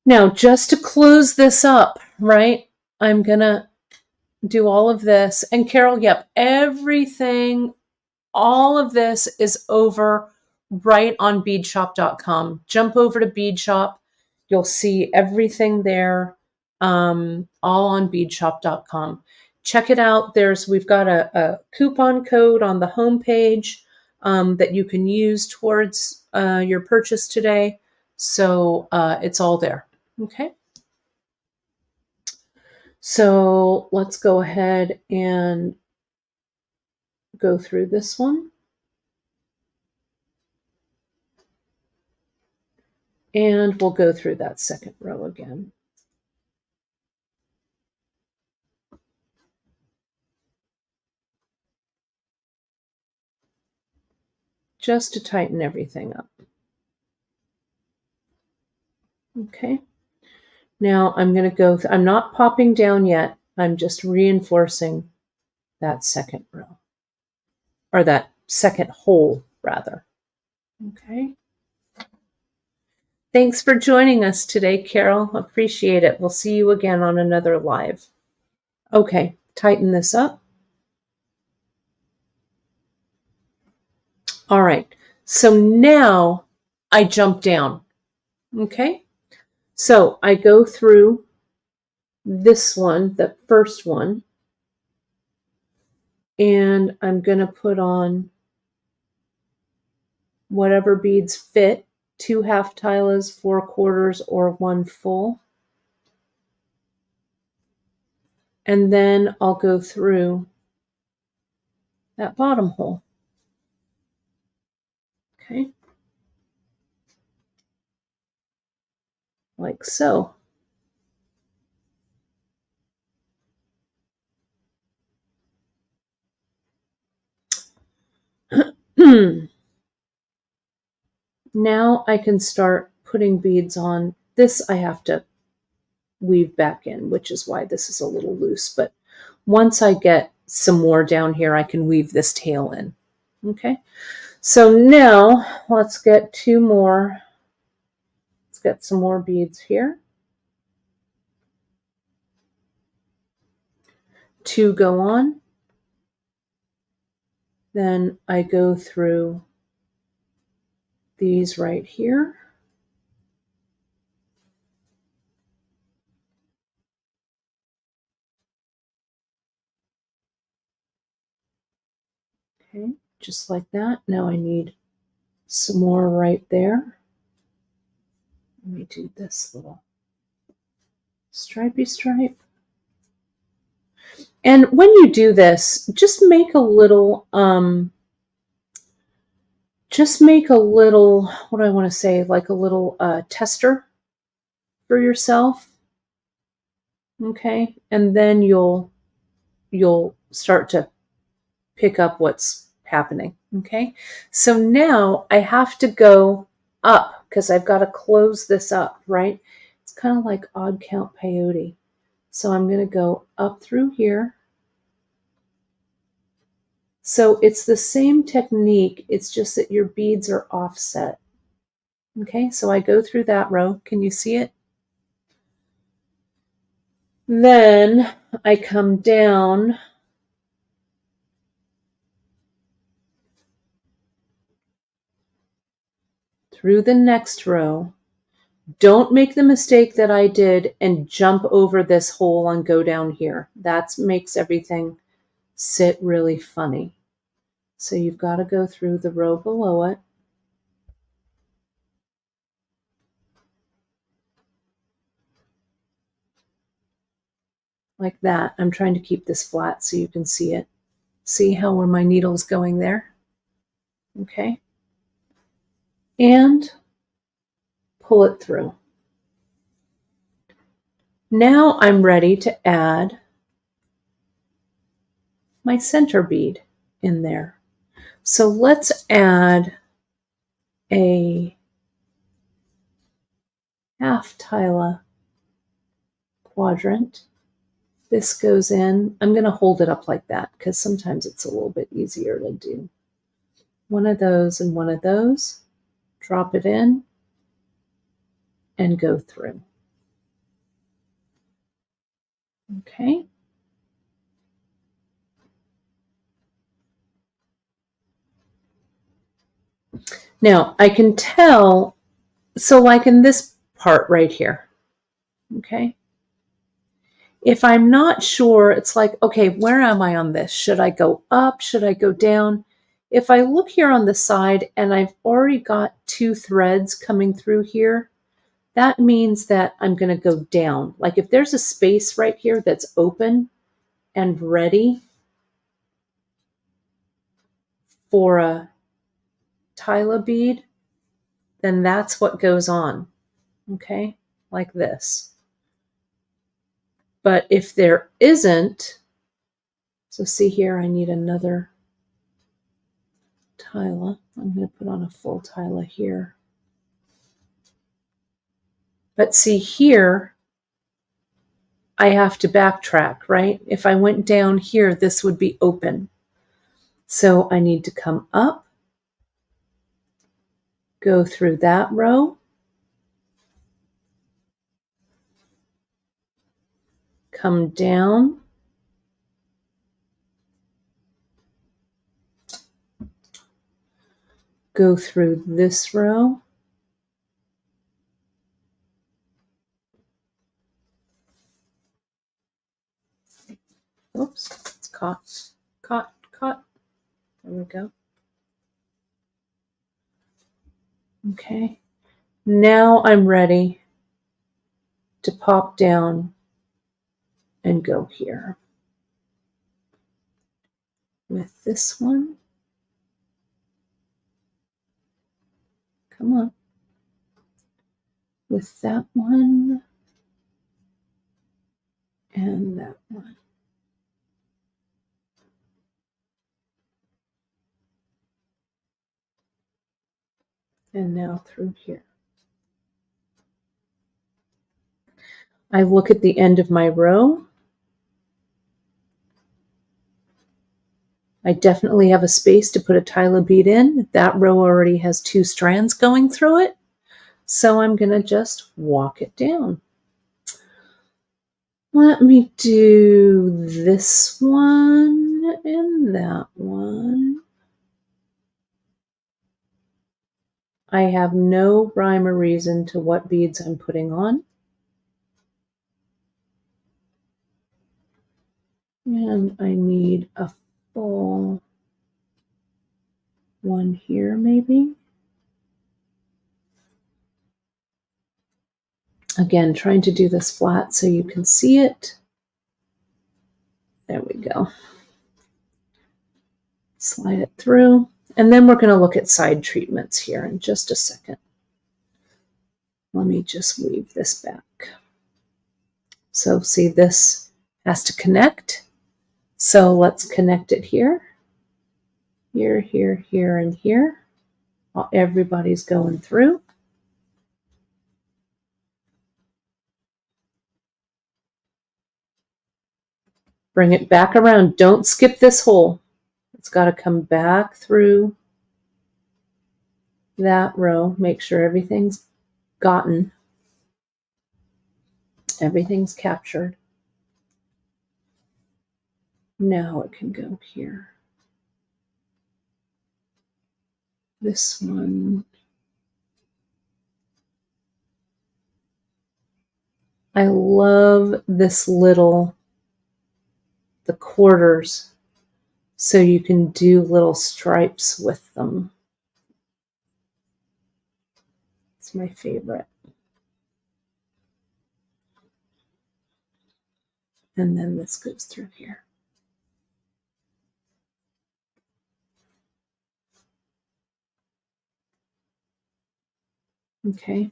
Now, just to close this up, right, I'm going to do all of this. And Carol, yep, everything, all of this is over right on beadshop.com. Jump over to Beadshop. You'll see everything there, all on beadshop.com. Check it out. We've got a coupon code on the homepage that you can use towards your purchase today. So it's all there. Okay. So let's go ahead and go through this one. And we'll go through that second row again. Just to tighten everything up. Okay. Now I'm going to go, I'm not popping down yet. I'm just reinforcing that second row, or that second hole rather. Okay. Thanks for joining us today, Carol. Appreciate it. We'll see you again on another live. Okay, tighten this up. All right, so now I jump down. Okay, so I go through this one, the first one, And I'm going to put on whatever beads fit, 2 half tilas, 4 quarters, or 1 full. And then I'll go through that bottom hole. Okay. Like so. Now I can start putting beads on. This I have to weave back in, which is why this is a little loose. But once I get some more down here, I can weave this tail in. Okay. So now let's get 2 more. Let's get some more beads here. 2 go on. Then I go through these right here. Okay, just like that. Now I need some more right there. Let me do this little stripey stripe. And when you do this, just make a little, what do I want to say, like a little tester for yourself. Okay, and then you'll start to pick up what's happening. Okay, so now I have to go up because I've got to close this up, right? It's kind of like odd count peyote. So I'm going to go up through here. So it's the same technique, it's just that your beads are offset. Okay, so I go through that row. Can you see it? Then I come down through the next row. Don't make the mistake that I did and jump over this hole and go down here. That makes everything sit really funny. So you've got to go through the row below it. Like that. I'm trying to keep this flat so you can see it. See how where my needle is going there? Okay. And pull it through. Now I'm ready to add my center bead in there. So let's add a half tila quadrant. This goes in. I'm going to hold it up like that because sometimes it's a little bit easier to do. One of those and one of those. Drop it in and go through. Okay. Now I can tell, so like in this part right here, okay, if I'm not sure, it's like, okay, where am I on this? Should I go up? Should I go down? If I look here on the side and I've already got 2 threads coming through here, that means that I'm going to go down. Like if there's a space right here that's open and ready for a tila bead, then that's what goes on, okay, like this. But if there isn't, so see here, I need another tila. I'm going to put on a full tila here. But see here, I have to backtrack, right? If I went down here, this would be open. So I need to come up, go through that row, come down, go through this row, oops, it's caught. we go. Okay. Now I'm ready to pop down and go here with this one. Come on. With that one and that one. And now through here. I look at the end of my row. I definitely have a space to put a Tila bead in. That row already has 2 strands going through it. So I'm going to just walk it down. Let me do this one and that one. I have no rhyme or reason to what beads I'm putting on. And I need a full one here maybe. Again, trying to do this flat so you can see it. There we go. Slide it through. And then we're going to look at side treatments here in just a second. Let me just weave this back. So see, this has to connect. So let's connect it here. Here, here, here, and here. While everybody's going through. Bring it back around. Don't skip this hole. It's got to come back through that row. Make sure everything's gotten. Everything's captured. Now it can go here. This one. I love this little, the quarters, so you can do little stripes with them. It's my favorite. And then this goes through here. Okay.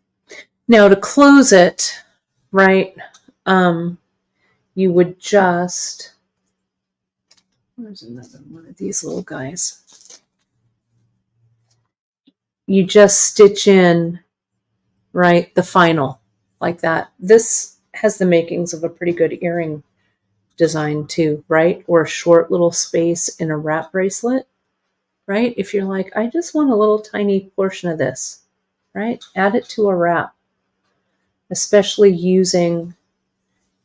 Now to close it, right, you would just, where's another one of these little guys? You just stitch in, right, the final, like that. This has the makings of a pretty good earring design too, right? Or a short little space in a wrap bracelet, right? If you're like, I just want a little tiny portion of this, right? Add it to a wrap, especially using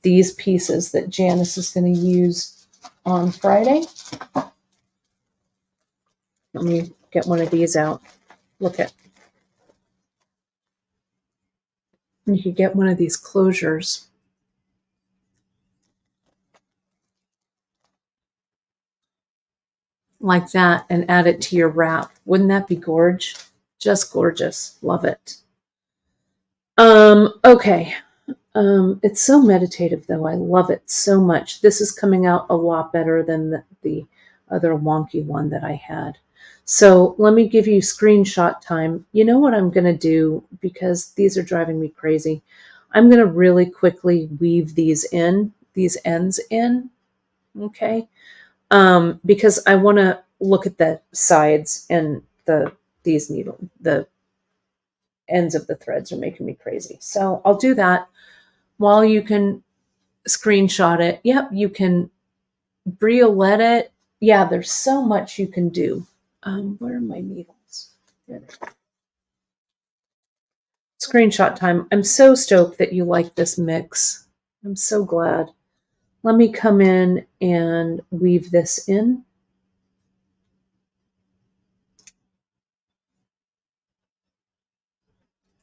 these pieces that Janice is going to use on Friday. Let me get one of these out. Look at. You could get one of these closures. Like that and add it to your wrap. Wouldn't that be gorgeous? Just gorgeous. Love it. Okay. It's so meditative though. I love it so much. This is coming out a lot better than the other wonky one that I had. So let me give you screenshot time. You know what I'm going to do, because these are driving me crazy. I'm going to really quickly weave these ends in. Okay. Because I want to look at the sides and the ends of the threads are making me crazy. So I'll do that while you can screenshot it. Yep, you can briolet it. Yeah, there's so much you can do. Where are my needles? There they are. Screenshot time. I'm so stoked that you like this mix. I'm so glad. Let me come in and weave this in.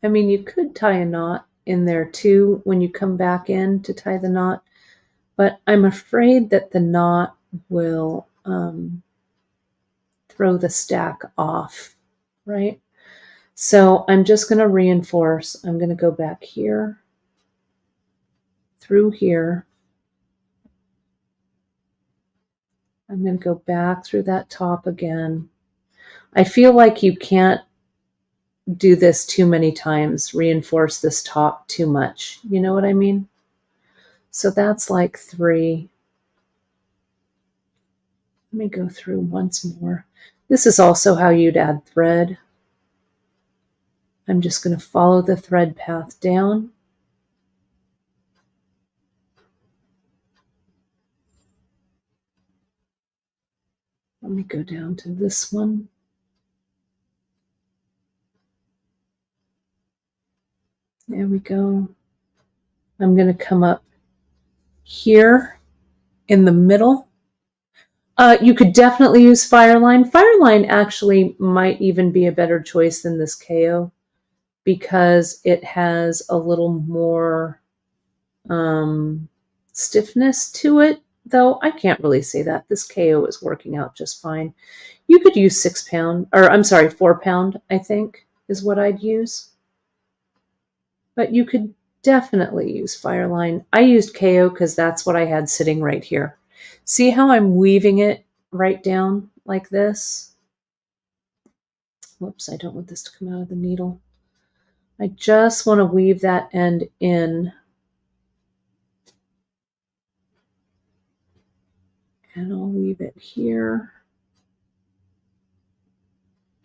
I mean, you could tie a knot in there too when you come back in to tie the knot, but I'm afraid that the knot will thread throw the stack off, right? So I'm just going to reinforce. I'm going to go back here, through here. I'm going to go back through that top again. I feel like you can't do this too many times, reinforce this top too much. You know what I mean? So that's like 3. Let me go through once more. This is also how you'd add thread. I'm just going to follow the thread path down. Let me go down to this one. There we go. I'm going to come up here in the middle. You could definitely use Fireline. Fireline actually might even be a better choice than this KO because it has a little more stiffness to it, though I can't really say that. This KO is working out just fine. You could use 6 pound, or I'm sorry, 4 pound, I think is what I'd use. But you could definitely use Fireline. I used KO because that's what I had sitting right here. See how I'm weaving it right down like this? Whoops, I don't want this to come out of the needle. I just want to weave that end in. And I'll weave it here.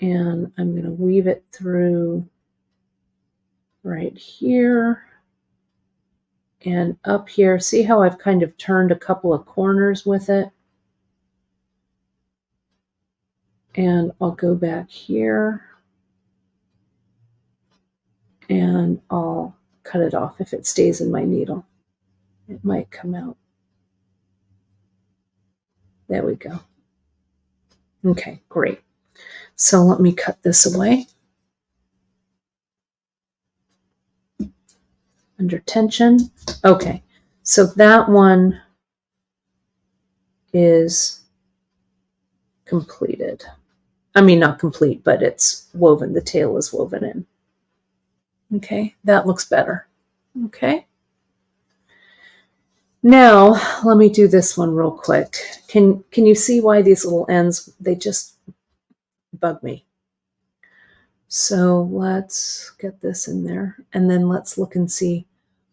And I'm going to weave it through right here and up here. See how I've kind of turned a couple of corners with it? And I'll go back here and I'll cut it off if it stays in my needle. It might come out. There we go. Okay, great. So let me cut this away. Under tension. Okay, so that one is completed. I mean, not complete, but it's woven. The tail is woven in. Okay, that looks better. Okay. Now, let me do this one real quick. Can you see why these little ends, they just bug me? So let's get this in there, and then let's look and see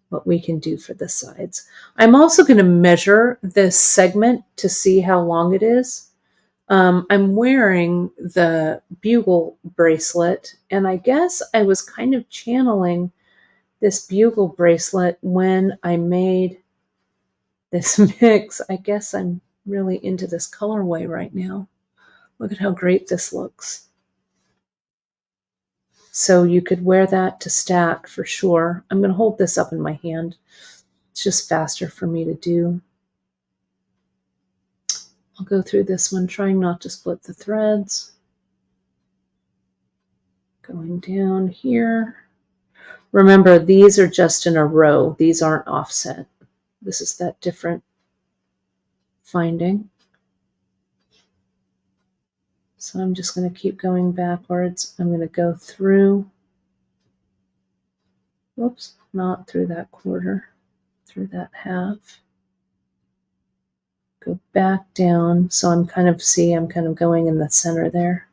what we can do for the sides. I'm also going to measure this segment to see how long it is. I'm wearing the bugle bracelet, and I guess I was kind of channeling this bugle bracelet when I made this mix. I guess I'm really into this colorway right now. Look at how great this looks. So you could wear that to stack for sure. I'm going to hold this up in my hand. It's just faster for me to do. I'll go through this one, trying not to split the threads. Going down here. Remember, these are just in a row. These aren't offset. This is that different finding. So I'm just going to keep going backwards. I'm going to go through, whoops, not through that quarter, through that half. Go back down. So I'm kind of going in the center there.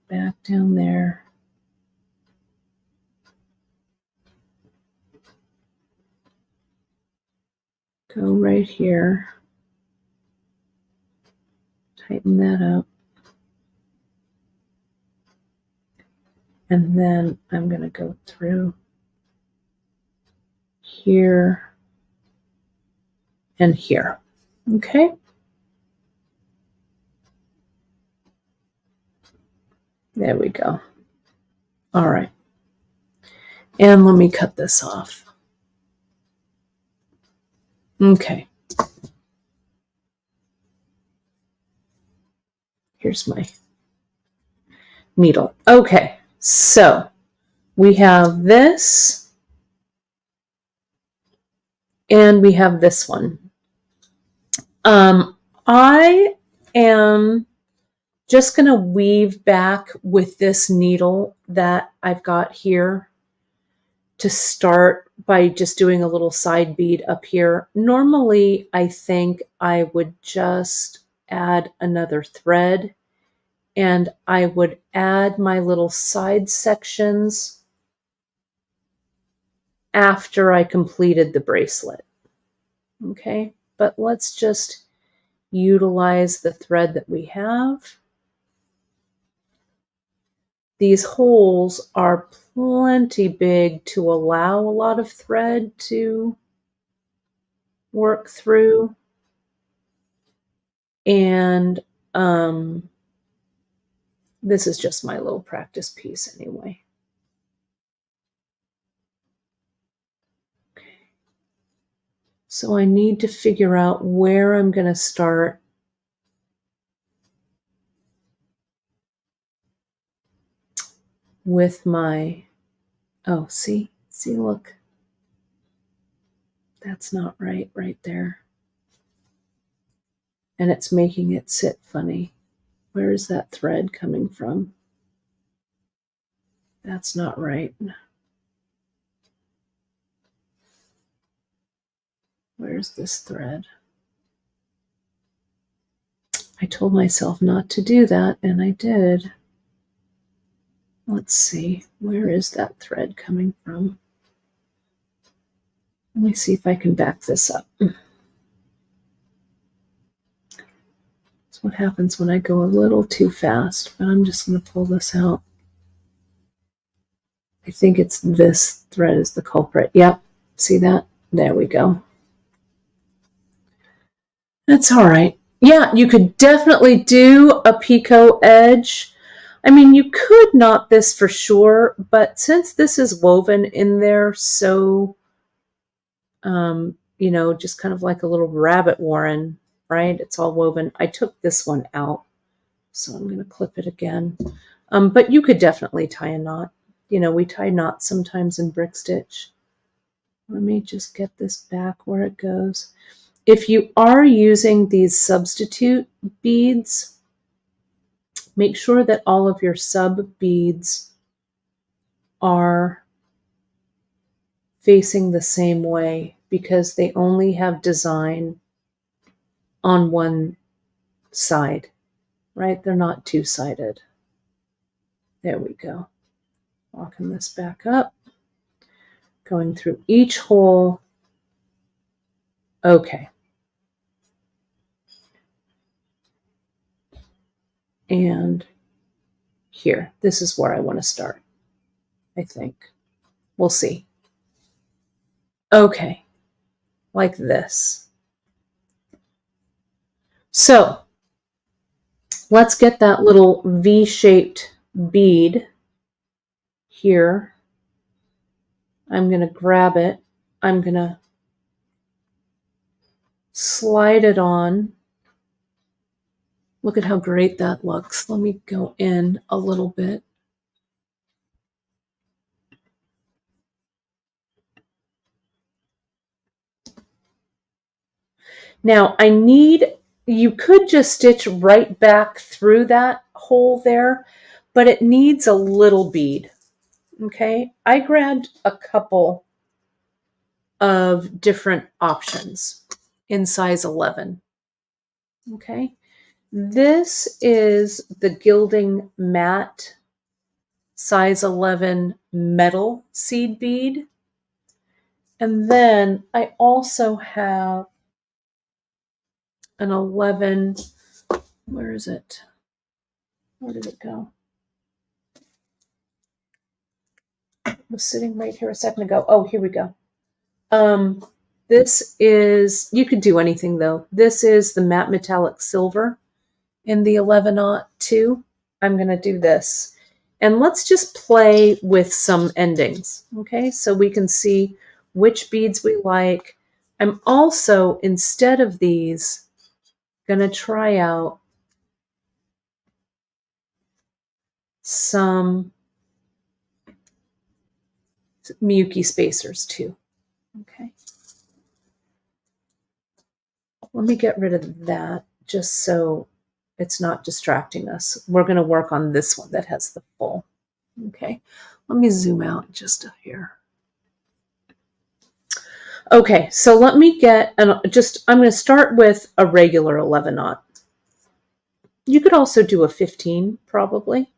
Back down there. Go right here. Tighten that up. And then I'm going to go through here and here. Okay. There we go. All right. And let me cut this off. Okay. Here's my needle. Okay, so we have this and we have this one. I am just going to weave back with this needle that I've got here to start by just doing a little side bead up here. Normally, I think I would just add another thread and I would add my little side sections after I completed the bracelet. Okay, but let's just utilize the thread that we have. These holes are plenty big to allow a lot of thread to work through. And this is just my little practice piece anyway. Okay. So I need to figure out where I'm going to start with my, oh, see, look. That's not right there. And it's making it sit funny. Where is that thread coming from? That's not right. Where's this thread? I told myself not to do that, and I did. Let's see, where is that thread coming from? Let me see if I can back this up. That's what happens when I go a little too fast, but I'm just going to pull this out. I think it's this thread is the culprit. Yep, see that? There we go. That's all right. Yeah, you could definitely do a picot edge. I mean, you could knot this for sure, but since this is woven in there, so, you know, just kind of like a little rabbit warren, right? It's all woven. I took this one out, so I'm going to clip it again. But you could definitely tie a knot. You know, we tie knots sometimes in brick stitch. Let me just get this back where it goes. If you are using these substitute beads, make sure that all of your sub beads are facing the same way because they only have design on one side, right? They're not two-sided. There we go. Walking this back up, going through each hole. Okay. And here, this is where I want to start, I think. We'll see. Okay, like this. So let's get that little V-shaped bead here. I'm going to grab it. I'm going to slide it on. Look at how great that looks. Let me go in a little bit. Now you could just stitch right back through that hole there, but it needs a little bead. Okay, I grabbed a couple of different options in size 11. Okay, this is the Gilding Matte size 11 metal seed bead. And then I also have an 11, where is it? Where did it go? It was sitting right here a second ago. Oh, here we go. This is, you could do anything though. This is the matte metallic silver in the 11-02. I'm going to do this. And let's just play with some endings, okay? So we can see which beads we like. I'm also, instead of these, going to try out some Miyuki spacers too, okay? Let me get rid of that just so It's not distracting us. We're going to work on this one that has the full. Okay, let me zoom out just here. Okay, so let me get, I'm going to start with a regular 11 knot. You could also do a 15 probably,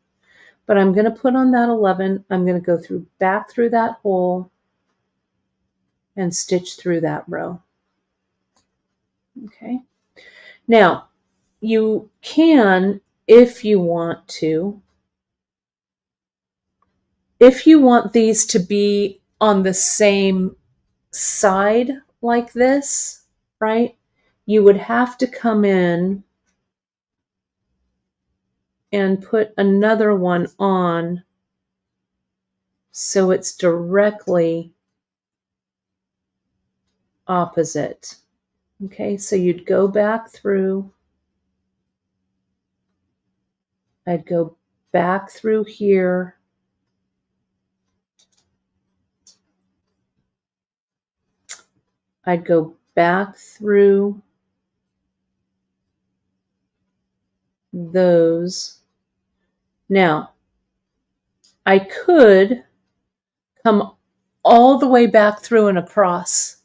but I'm going to put on that 11. I'm going to go back through that hole and stitch through that row. Okay. Now, you can, if you want these to be on the same side like this, right? You would have to come in and put another one on so it's directly opposite. Okay, so you'd go back through. I'd go back through here. I'd go back through those. Now, I could come all the way back through and across.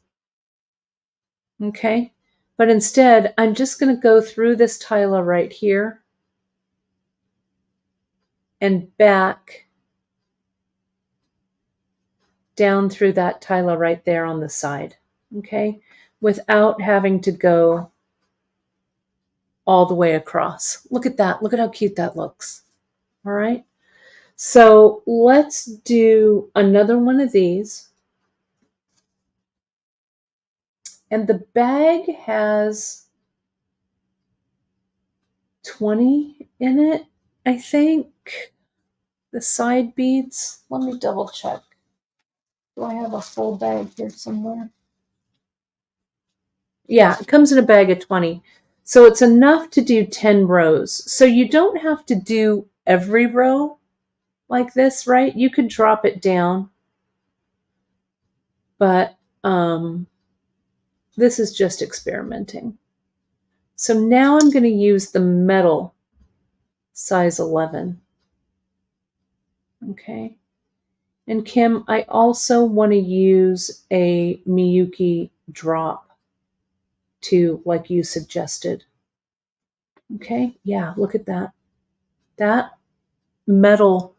Okay, but instead, I'm just going to go through this Tila right here and back down through that Tila right there on the side. Okay, without having to go all the way across. Look at that. Look at how cute that looks. All right. So let's do another one of these. And the bag has 20 in it, I think. The side beads. Let me double check. Do I have a full bag here somewhere? Yeah, it comes in a bag of 20. So it's enough to do 10 rows. So you don't have to do every row like this, right? You could drop it down. But this is just experimenting. So now I'm going to use the metal size 11. Okay. And Kim, I also want to use a Miyuki drop too, like you suggested. Okay. Yeah, look at that. That metal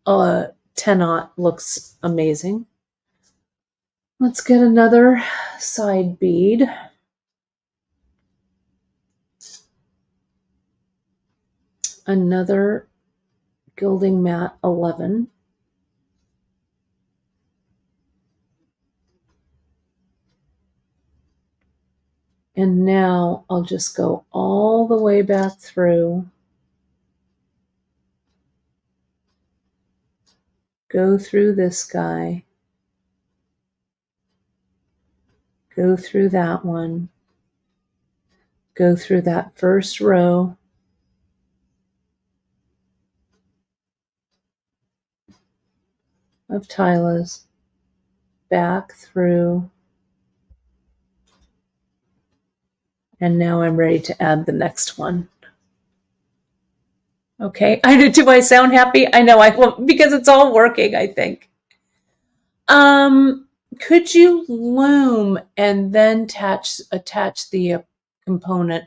10-aught looks amazing. Let's get another side bead. Another gilding mat 11. And now I'll just go all the way back through. Go through this guy. Go through that one. Go through that first row. Of Tila's. Back through. And now I'm ready to add the next one. Okay, do I sound happy? I know I will, because it's all working, I think. Could you loom and then attach the component?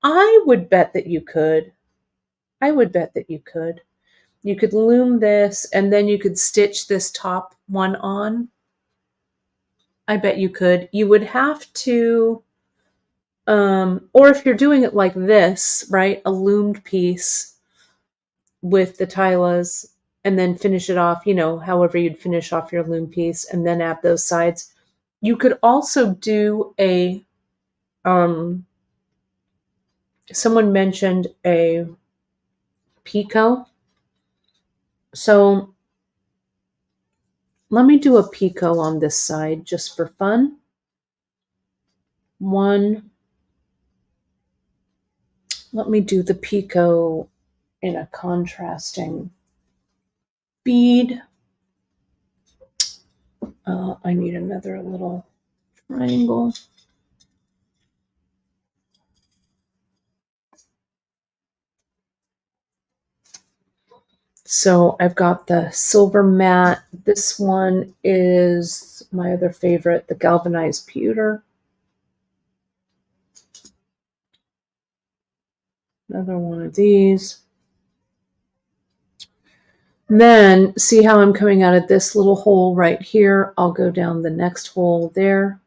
I would bet that you could. I would bet that you could. You could loom this and then you could stitch this top one on. I bet you could. You would have to, or if you're doing it like this, right, a loomed piece with the Tilas and then finish it off, however you'd finish off your loom piece and then add those sides. You could also do someone mentioned a picot. So let me do a picot on this side just for fun. Let me do the picot in a contrasting bead. I need another little triangle. So I've got the silver matte. This one is my other favorite, the galvanized pewter. Another one of these. And then see how I'm coming out of this little hole right here. I'll go down the next hole there.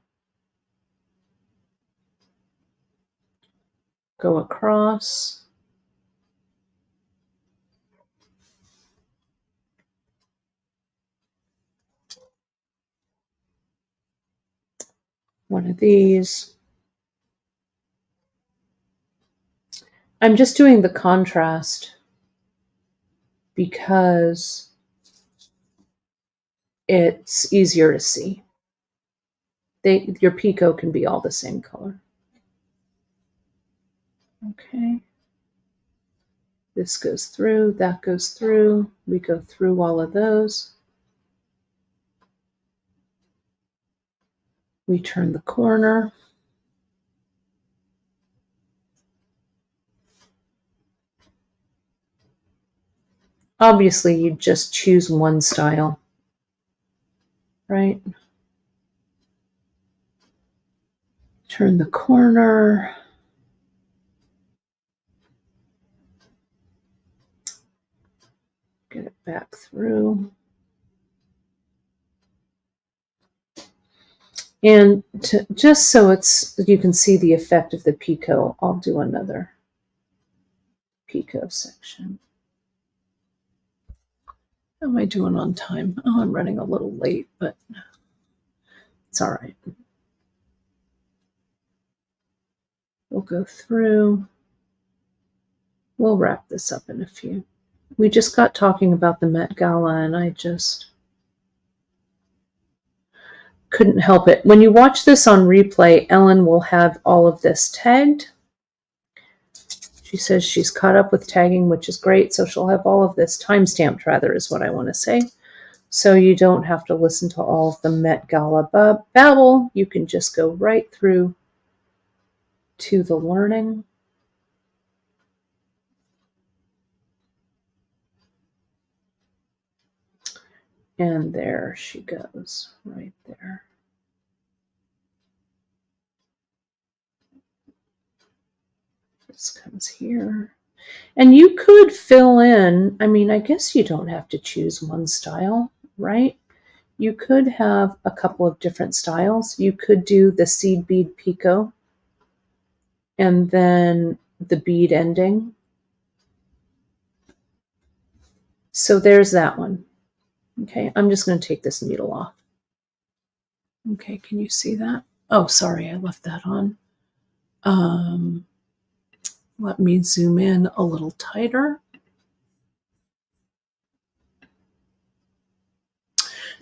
Go across. One of these. I'm just doing the contrast because it's easier to see. Your picot can be all the same color. Okay. This goes through, that goes through. We go through all of those. We turn the corner. Obviously, you just choose one style, right? Turn the corner. Get it back through. And just so you can see the effect of the picot, I'll do another picot section. How am I doing on time? Oh, I'm running a little late, but it's all right. We'll go through. We'll wrap this up in a few. We just got talking about the Met Gala, and I just couldn't help it. When you watch this on replay, Ellen will have all of this tagged. She says she's caught up with tagging, which is great. So she'll have all of this time-stamped, rather, is what I want to say. So you don't have to listen to all of the Met Gala babble. You can just go right through to the learning. And there she goes, right there. This comes here. And you could fill in, I mean, I guess you don't have to choose one style, right? You could have a couple of different styles. You could do the seed bead picot and then the bead ending. So there's that one. Okay, I'm just going to take this needle off. Okay, can you see that? Oh, sorry, I left that on. Let me zoom in a little tighter.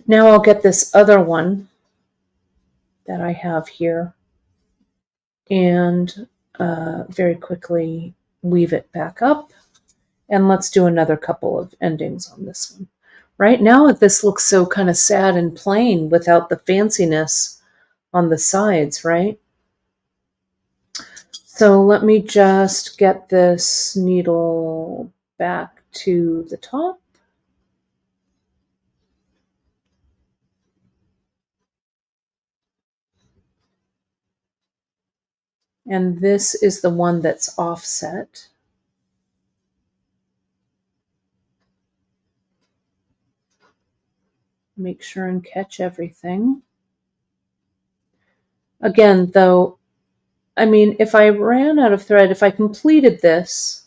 Now I'll get this other one that I have here and very quickly weave it back up. And let's do another couple of endings on this one. Right now, this looks so kind of sad and plain without the fanciness on the sides, right? So let me just get this needle back to the top. And this is the one that's offset. Make sure and catch everything. Again, though, I mean, if I ran out of thread, if I completed this,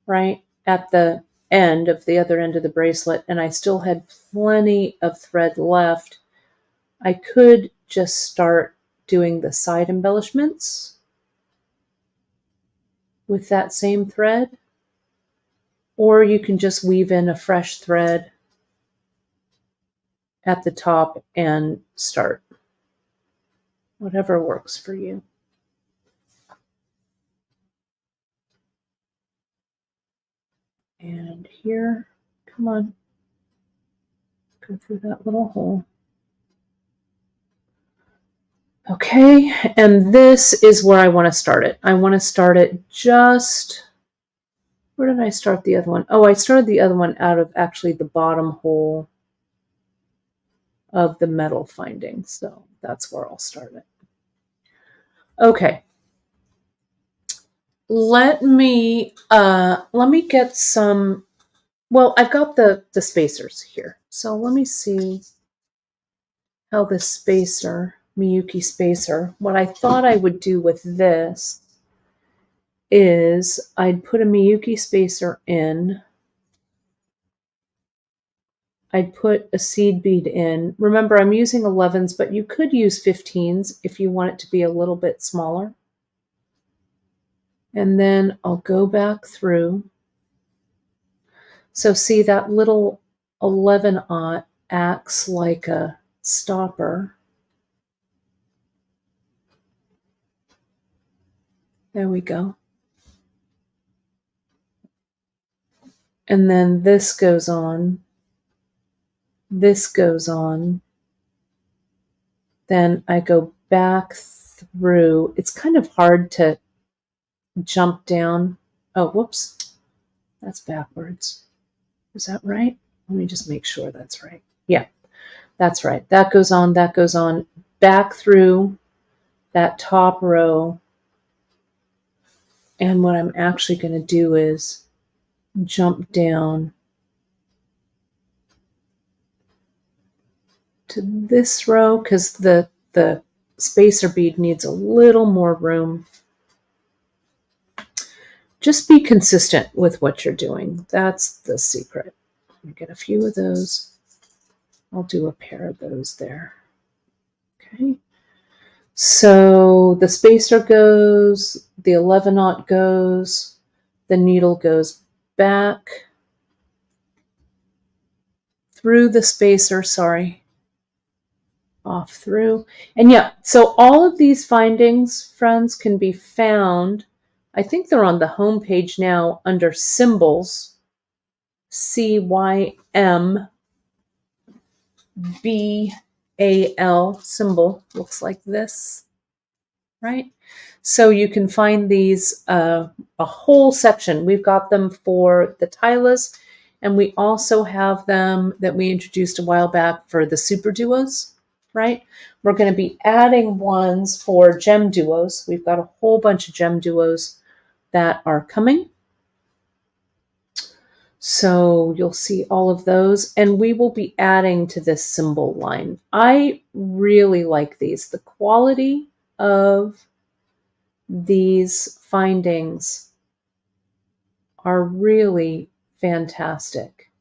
right, at the end of the other end of the bracelet, and I still had plenty of thread left, I could just start doing the side embellishments with that same thread, or you can just weave in a fresh thread at the top and start. Whatever works for you. And here, come on, go through that little hole. Okay, and this is where I want to start it. I want to start it just Where did I start the other one? Oh, I started the other one out of actually the bottom hole of the metal finding. So that's where I'll start it. Okay. Let me get some, well, I've got the spacers here. So let me see how this spacer, Miyuki spacer, what I thought I would do with this is I'd put a Miyuki spacer in. I'd put a seed bead in. Remember, I'm using 11s, but you could use 15s if you want it to be a little bit smaller. And then I'll go back through. So see that little 11-aught acts like a stopper. There we go. And then this goes on. This goes on. Then I go back through. It's kind of hard to jump down. Oh, whoops. That's backwards. Is that right? Let me just make sure that's right. Yeah, that's right. That goes on, back through that top row. And what I'm actually going to do is jump down to this row because the spacer bead needs a little more room. Just be consistent with what you're doing. That's the secret. Let me get a few of those. I'll do a pair of those there. Okay. So the spacer goes, the 11-aught goes, the needle goes back through the spacer, off through. And yeah, so all of these findings, friends, can be found. I think they're on the home page now under Cymbals, CYMBAL, symbol, looks like this, right? So you can find these, a whole section. We've got them for the Tilas, and we also have them that we introduced a while back for the super duos, right? We're going to be adding ones for gem duos. We've got a whole bunch of gem duos that are coming. So you'll see all of those, and we will be adding to this symbol line. I really like these. The quality of these findings are really fantastic.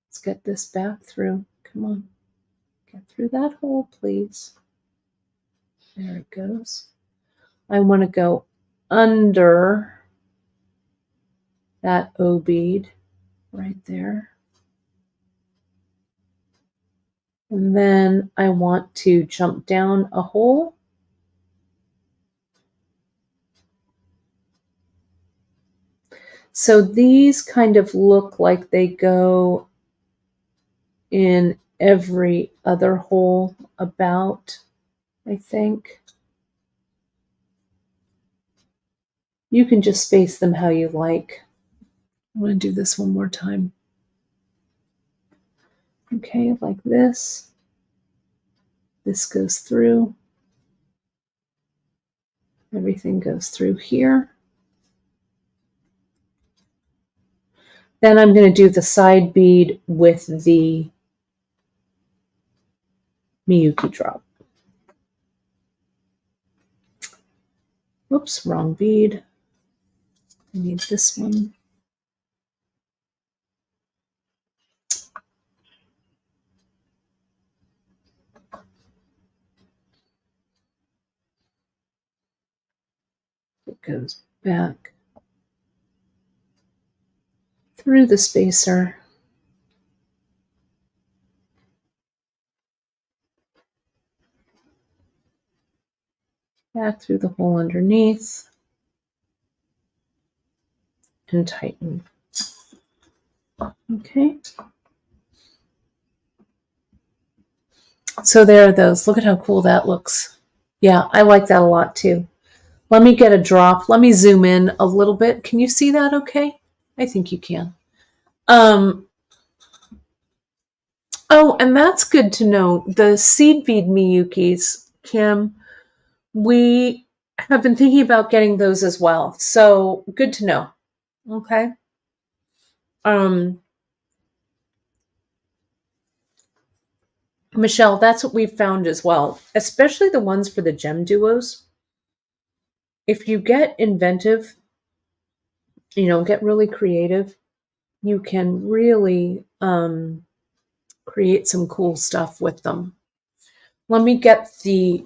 Let's get this back through. Come on. Get through that hole, please. There it goes. I want to go under that O bead right there. And then I want to jump down a hole. So these kind of look like they go in every other hole about, I think. You can just space them how you like. I'm going to do this one more time. Okay, like this. This goes through. Everything goes through here. Then I'm going to do the side bead with the Miyuki drop. Oops, wrong bead. I need this one. It goes back through the spacer. Back through the hole underneath. And tighten. Okay. So there are those. Look at how cool that looks. Yeah, I like that a lot too. Let me get a drop. Let me zoom in a little bit. Can you see that okay? I think you can. Oh, and that's good to know. The seed bead Miyukis, Kim, we have been thinking about getting those as well. So good to know. Okay. Michelle, that's what we've found as well, especially the ones for the gem duos. If you get inventive, get really creative, you can really create some cool stuff with them. Let me get the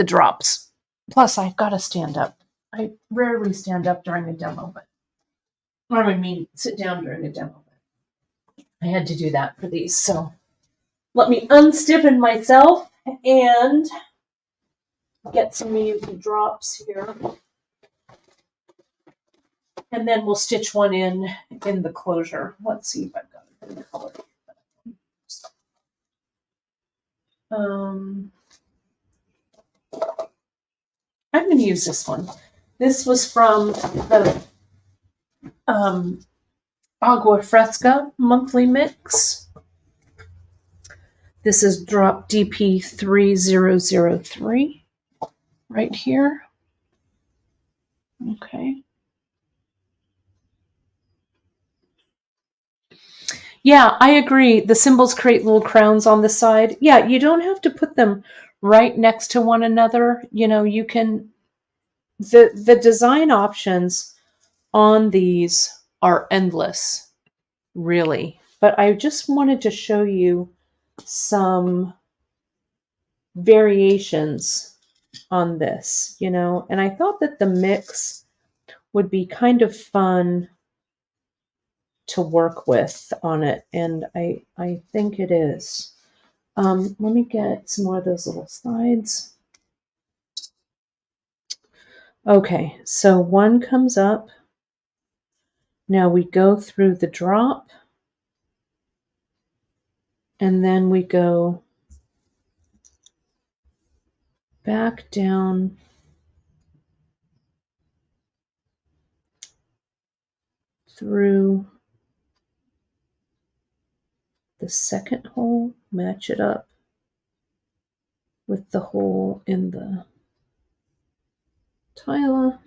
drops. Plus, I've got to stand up. I rarely stand up during a demo, sit down during a demo. But I had to do that for these. So let me unstiffen myself and get some Miyuki drops here. And then we'll stitch one in the closure. Let's see if I've got a good color. I'm going to use this one. This was from the Agua Fresca monthly mix. This is drop DP3003 right here. Okay. Yeah, I agree. The cymbals create little crowns on the side. Yeah, you don't have to put them right next to one another. You can, the design options on these are endless, really. But I just wanted to show you some variations on this, and I thought that the mix would be kind of fun to work with on it, and I think it is. Let me get some more of those little slides. Okay, so one comes up. Now we go through the drop, and then we go back down through the second hole, match it up with the hole in the Tila.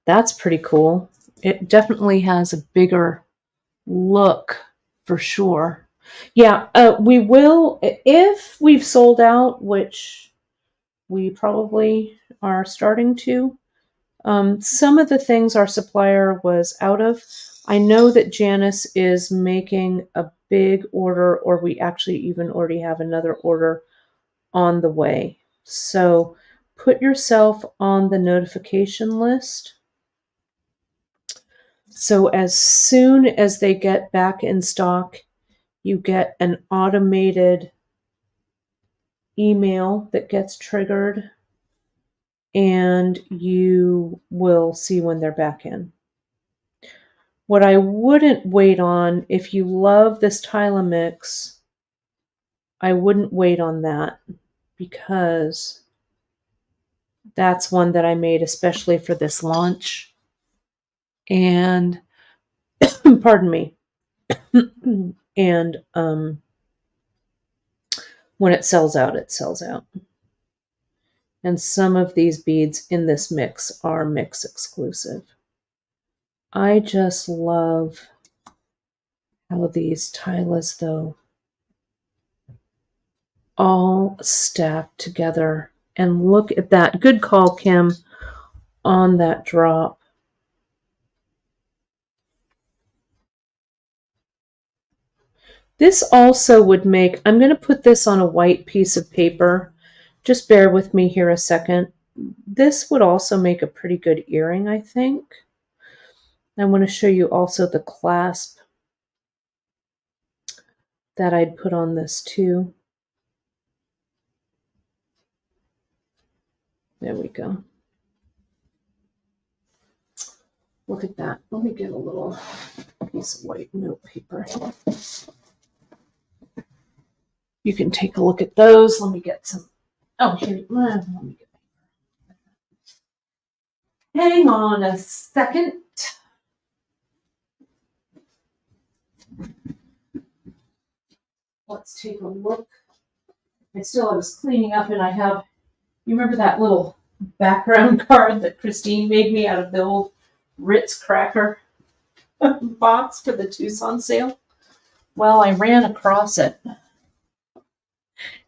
That's pretty cool. It definitely has a bigger look for sure. Yeah, we will, if we've sold out, which we probably are starting to. Some of the things our supplier was out of. I know that Janice is making a big order, or we actually even already have another order on the way. So put yourself on the notification list. So as soon as they get back in stock, you get an automated email that gets triggered, and you will see when they're back in. What I wouldn't wait on, if you love this Tila mix, I wouldn't wait on that, because that's one that I made especially for this launch. And pardon me. And when it sells out, it sells out. And some of these beads in this mix are mix exclusive. I just love how these Tilas, though, all stacked together. And look at that. Good call, Kim, on that drop. This also would make, I'm going to put this on a white piece of paper. Just bear with me here a second. This would also make a pretty good earring, I think. I want to show you also the clasp that I'd put on this too. There we go. Look at that. Let me get a little piece of white note paper here. You can take a look at those. Let me get some. Oh, here. Let me get. Hang on a second. Let's take a look. I was cleaning up and I have, you remember that little background card that Christine made me out of the old Ritz cracker box for the Tucson sale? Well, I ran across it.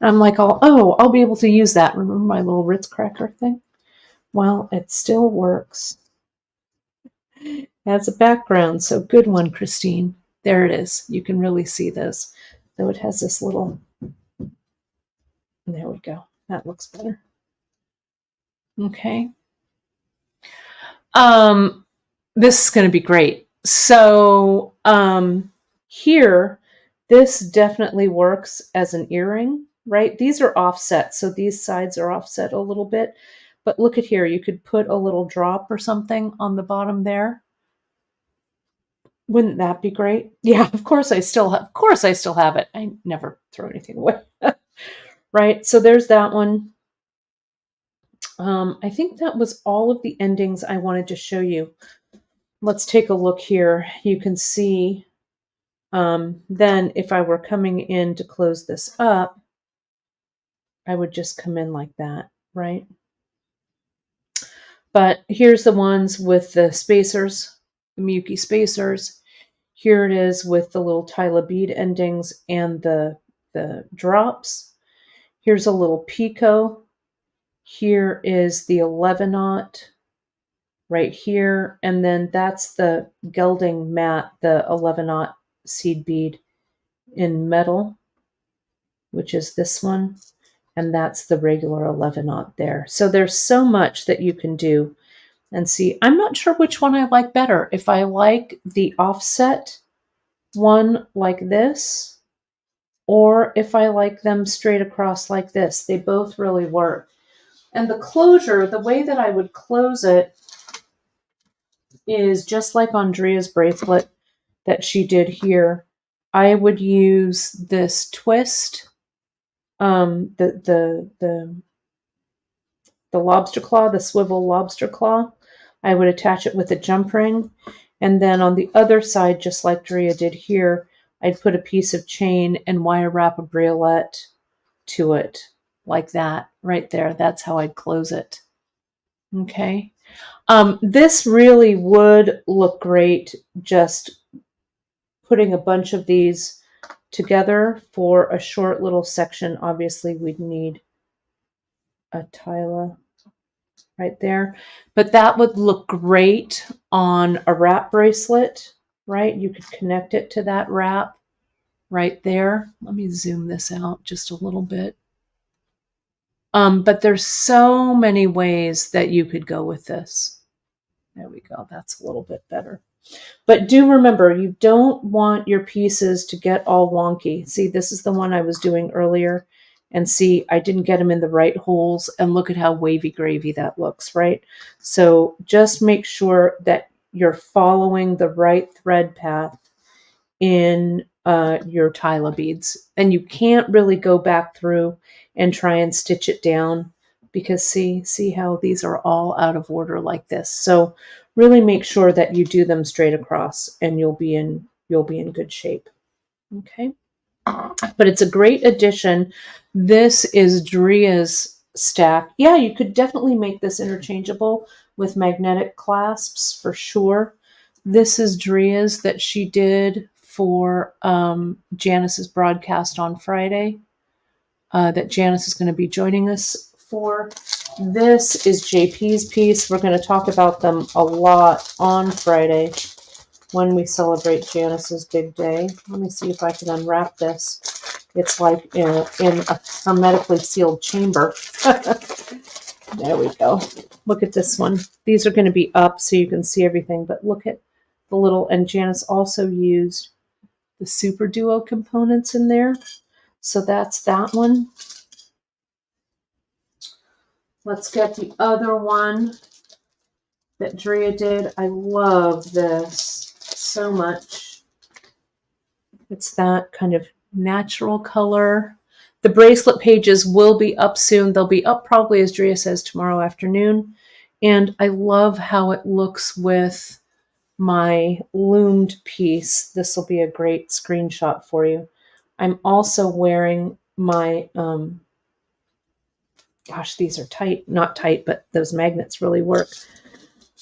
I'm like, I'll be able to use that. Remember my little Ritz cracker thing? Well, it still works. It has a background, so good one, Christine. There it is. You can really see this. So it has this little, there we go. That looks better. Okay. This is going to be great. So here, this definitely works as an earring, right? These are offset, so these sides are offset a little bit. But look at here, you could put a little drop or something on the bottom there. Wouldn't that be great? Yeah, of course I still have it. I never throw anything away. Right? So there's that one. I think that was all of the endings I wanted to show you. Let's take a look here. You can see then if I were coming in to close this up, I would just come in like that, right? But here's the ones with the spacers, the Miyuki spacers. Here it is with the little Tila bead endings and the drops. Here's a little picot. Here is the 11-aught right here. And then that's the gelding mat, the 11-aught seed bead in metal, which is this one. And that's the regular 11-aught there. So there's so much that you can do. And see, I'm not sure which one I like better. If I like the offset one like this, or if I like them straight across like this. They both really work. And the closure, the way that I would close it is just like Andrea's bracelet that she did here. I would use this twist, the lobster claw, the swivel lobster claw. I would attach it with a jump ring. And then on the other side, just like Drea did here, I'd put a piece of chain and wire wrap a bracelet to it like that right there. That's how I'd close it. Okay. This really would look great just putting a bunch of these together for a short little section. Obviously, we'd need a Tila right there, but that would look great on a wrap bracelet, right? You could connect it to that wrap right there. Let me zoom this out just a little bit. But there's so many ways that you could go with this. There we go. That's a little bit better. But do remember, you don't want your pieces to get all wonky. See, this is the one I was doing earlier. And see, I didn't get them in the right holes. And look at how wavy gravy that looks, right? So just make sure that you're following the right thread path in your Tila beads. And you can't really go back through and try and stitch it down because see how these are all out of order like this. So really make sure that you do them straight across and you'll be in good shape. Okay. But it's a great addition. This is Drea's stack. Yeah, you could definitely make this interchangeable with magnetic clasps for sure. This is Drea's that she did for Janice's broadcast on Friday that Janice is going to be joining us for. This is JP's piece. We're going to talk about them a lot on Friday when we celebrate Janice's big day. Let me see if I can unwrap this. It's like in a hermetically sealed chamber. There we go. Look at this one. These are going to be up so you can see everything, but look at the little, and Janice also used the Super Duo components in there. So that's that one. Let's get the other one that Drea did. I love this so much. It's that kind of natural color. The bracelet pages will be up soon. They'll be up probably, as Drea says, tomorrow afternoon. And I love how it looks with my loomed piece. This will be a great screenshot for you. I'm also wearing my, gosh, these are tight. Not tight, but those magnets really work.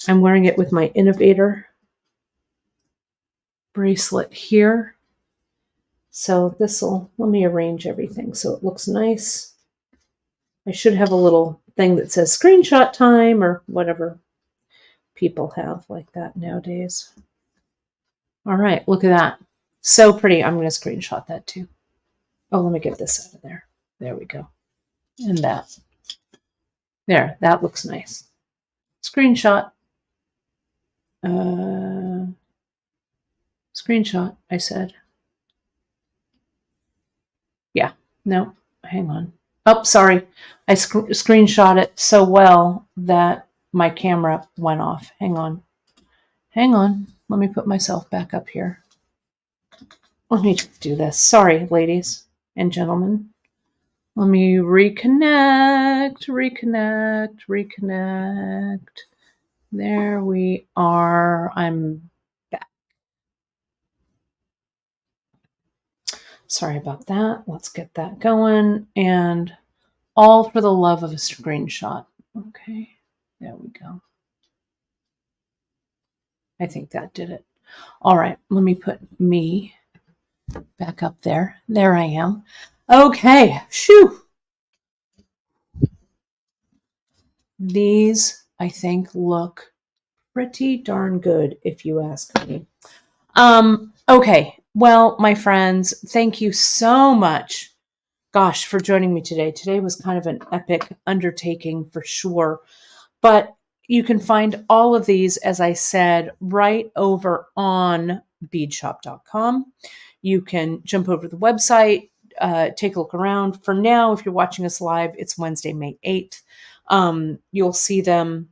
I'm wearing it with my Innovator bracelet here. So let me arrange everything so it looks nice. I should have a little thing that says screenshot time or whatever people have like that nowadays. All right, look at that. So pretty. I'm going to screenshot that too. Oh, let me get this out of there. There we go. And that. There, that looks nice. Screenshot. Screenshot, I said. Yeah, no, hang on. Oh, sorry. I screenshot it so well that my camera went off. Hang on. Hang on. Let me put myself back up here. Let me do this. Sorry, ladies and gentlemen. Let me reconnect. There we are. I'm back. Sorry about that. Let's get that going. And all for the love of a screenshot. Okay, there we go. I think that did it. All right, let me put me back up there. There I am. Okay, shoo. These, I think, look pretty darn good, if you ask me. Okay, well, my friends, thank you so much, gosh, for joining me today. Today was kind of an epic undertaking for sure, but you can find all of these, as I said, right over on beadshop.com. You can jump over to the website, take a look around. For now, if you're watching us live, it's Wednesday, May 8th. You'll see them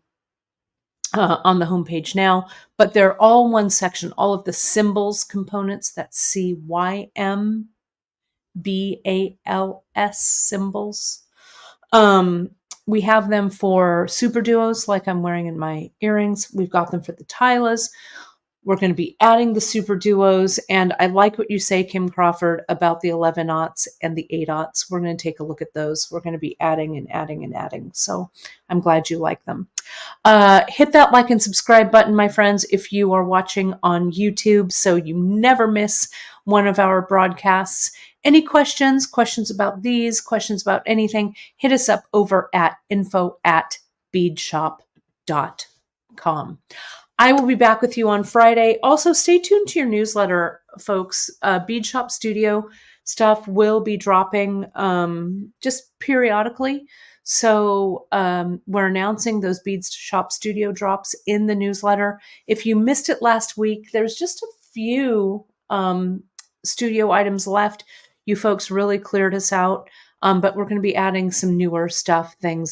on the homepage now, but they're all in one section. All of the cymbals components, that's CYMBALS cymbals. We have them for super duos, like I'm wearing in my earrings. We've got them for the Tilas. We're going to be adding the super duos. And I like what you say, Kim Crawford, about the 11-aughts and the 8-aughts. We're going to take a look at those. We're going to be adding and adding and adding. So I'm glad you like them. Hit that like and subscribe button, my friends, if you are watching on YouTube, so you never miss one of our broadcasts. Any questions about these, questions about anything, hit us up over at info@beadshop.com. I will be back with you on Friday. Also, stay tuned to your newsletter, folks. Beadshop Studio stuff will be dropping just periodically. So we're announcing those Beadshop Studio drops in the newsletter. If you missed it last week, there's just a few studio items left. You folks really cleared us out, but we're going to be adding some newer stuff in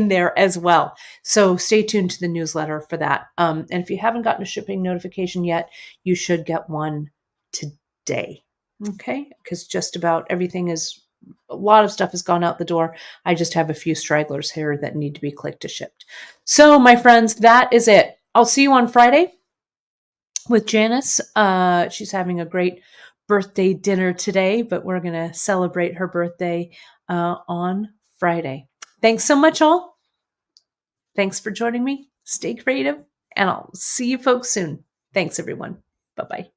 there as well. So stay tuned to the newsletter for that. And if you haven't gotten a shipping notification yet, you should get one today. Okay? Because just about everything a lot of stuff has gone out the door. I just have a few stragglers here that need to be clicked to shipped. So my friends, that is it. I'll see you on Friday with Janice. She's having a great birthday dinner today, but we're going to celebrate her birthday on Friday. Thanks so much, all. Thanks for joining me. Stay creative, and I'll see you folks soon. Thanks, everyone. Bye-bye.